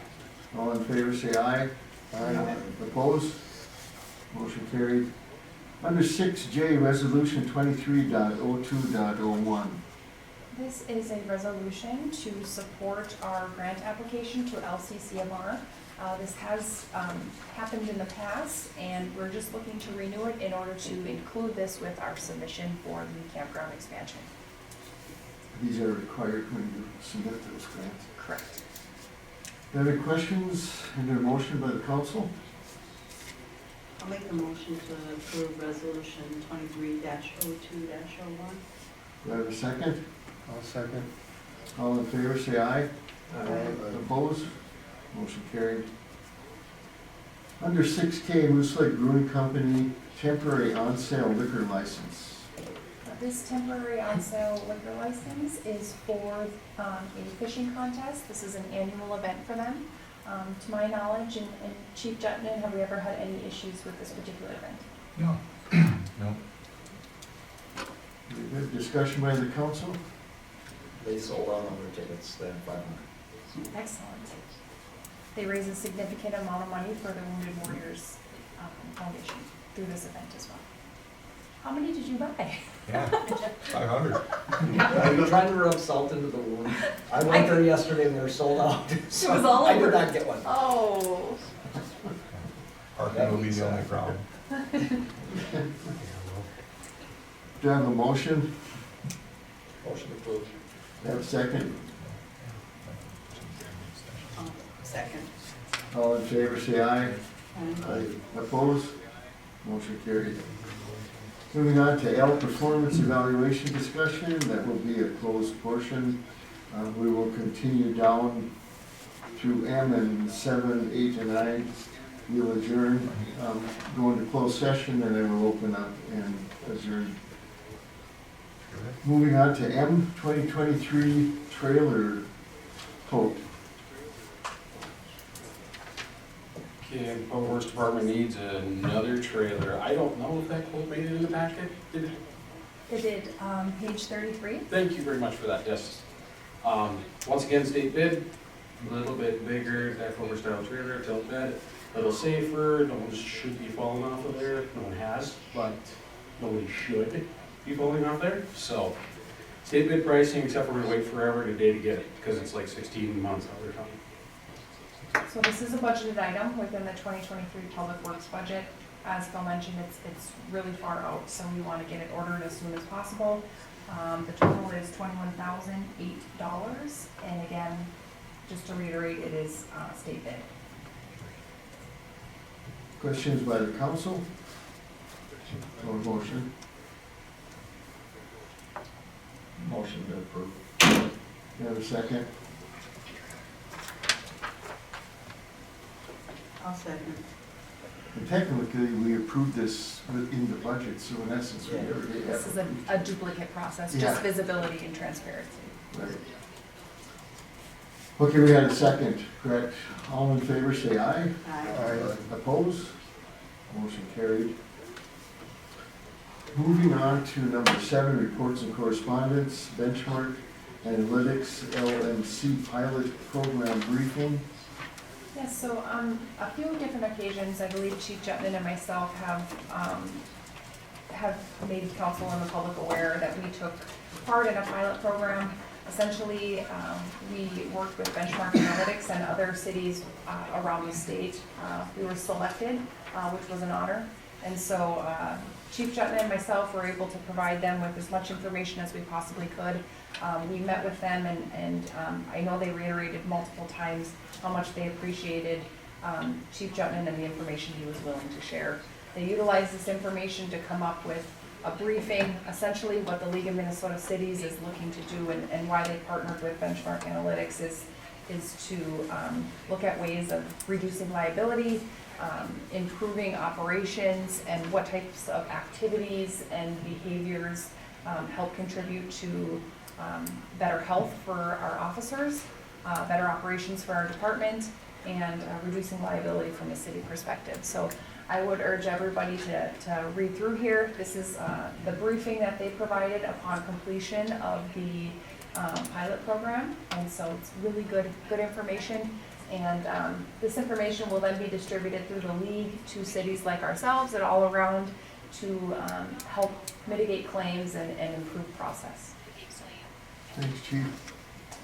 All in favor, say aye. Aye. Opposed? Motion carried. Under 6J, Resolution 23.02.01. This is a resolution to support our grant application to LCCMR. This has happened in the past, and we're just looking to renew it in order to include this with our submission for the campground expansion. These are required when you submit those grants. Correct. Any questions? Any motion by the council? I'll make a motion to approve resolution 23-02-01. Do I have a second? I'll second. All in favor, say aye. Aye. Opposed? Motion carried. Under 6K, Moose Lake Brewing Company, temporary on-sale liquor license. This temporary on-sale liquor license is for a fishing contest. This is an annual event for them. To my knowledge, and Chief Jutman, have we ever had any issues with this particular event? No. No. Very good. Discussion by the council? They sold out on their tickets, they had 500. Excellent. They raise a significant amount of money for the Wounded Warriors Foundation through this event as well. How many did you buy? Yeah, 500. Are you trying to rub salt into the wound? I went there yesterday and they were sold out. So was all I over. did not get one. Oh. Parking will be the only problem. Do I have a motion? Motion approved. Do I have a second? Second. All in favor, say aye. Aye. Opposed? Motion carried. Moving on to L, performance evaluation discussion. That will be a closed portion. We will continue down through M and 7, 8, and 9. We'll adjourn, go into closed session, and then we'll open up and adjourn. Moving on to M, 2023 trailer quote. Okay, Public Works Department needs another trailer. I don't know if that quote made it in the packet, did it? It did, page 33. Thank you very much for that, yes. Once again, state bid, a little bit bigger, that former style trailer, tilt bed, a little safer, no one should be falling off of there, no one has, but nobody should be falling off there, so. State bid pricing, except we're gonna wait forever today to get it, because it's like 16 months out there coming. So this is a budgeted item within the 2023 Public Works budget. As Phil mentioned, it's really far out, so we want to get it ordered as soon as possible. The total is $21,008, and again, just to reiterate, it is state bid. Questions by the council? Or motion? Motion to approve. You have a second? I'll second. And technically, we approved this in the budget, so in essence, we already have. This is a duplicate process, Yeah. just visibility and transparency. Right. Okay, we had a second, correct? All in favor, say aye. Aye. Opposed? Motion carried. Moving on to number 7, reports and correspondence, benchmark analytics, LMC pilot program briefing. Yes, so on a few different occasions, I believe Chief Jutman and myself have made council and the public aware that we took part in a pilot program. Essentially, we worked with Benchmark Analytics and other cities around the state. We were selected, which was an honor. And so Chief Jutman and myself were able to provide them with as much information as we possibly could. We met with them and I know they reiterated multiple times how much they appreciated Chief Jutman and the information he was willing to share. They utilized this information to come up with a briefing, essentially what the League of Minnesota Cities is looking to do and why they partnered with Benchmark Analytics is to look at ways of reducing liability, improving operations, and what types of activities and behaviors help contribute to better health for our officers, better operations for our department, and reducing liability from a city perspective. So I would urge everybody to read through here. This is the briefing that they provided upon completion of the pilot program, and so it's really good information. And this information will then be distributed through the league to cities like ourselves and all around to help mitigate claims and improve process. Thanks, Chief.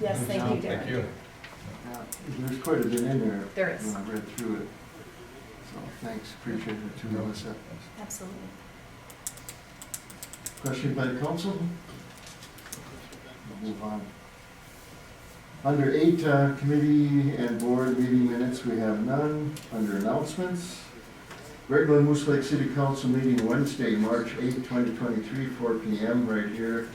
Yes, thank you, Darren. Thank you. Yeah, there's quite a bit in there. There is. When I read through it. So thanks, appreciate it too, Melissa. Absolutely. Question by the council? We'll move on. Under 8, committee and board meeting minutes, we have none. Under announcements, regular Moose Lake City Council meeting Wednesday, March 8, 2023, 4 p.m. right here.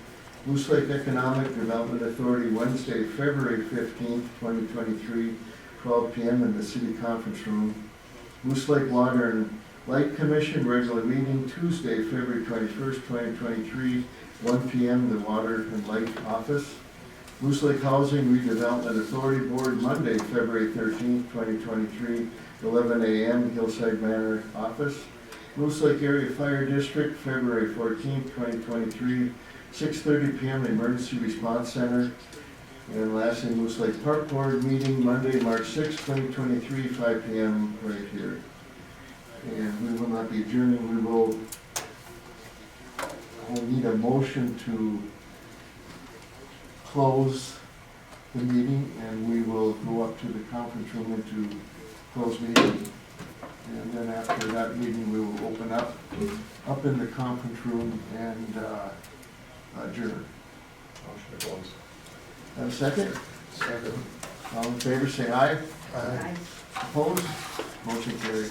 Moose Lake Economic Development Authority Wednesday, February 15th, 2023, 12 p.m. in the city conference room. Moose Lake Water and Light Commission regular meeting Tuesday, February 21st, 2023, 1 p.m. the Water and Light office. Moose Lake Housing Redevelopment Authority Board Monday, February 13th, 2023, 11 a.m. Hillside Manor office. Moose Lake Area Fire District February 14th, 2023, 6:30 p.m. Emergency Response Center. And lastly, Moose Lake Park Board meeting Monday, March 6, 2023, 5 p.m. right here. And we will not be adjourning. We will need a motion to close the meeting, and we will go up to the conference room into closed meeting. And then after that meeting, we will open up in the conference room and adjourn. Motion to close. Have a second? Second. All in favor, say aye. Aye. Opposed? Motion carried.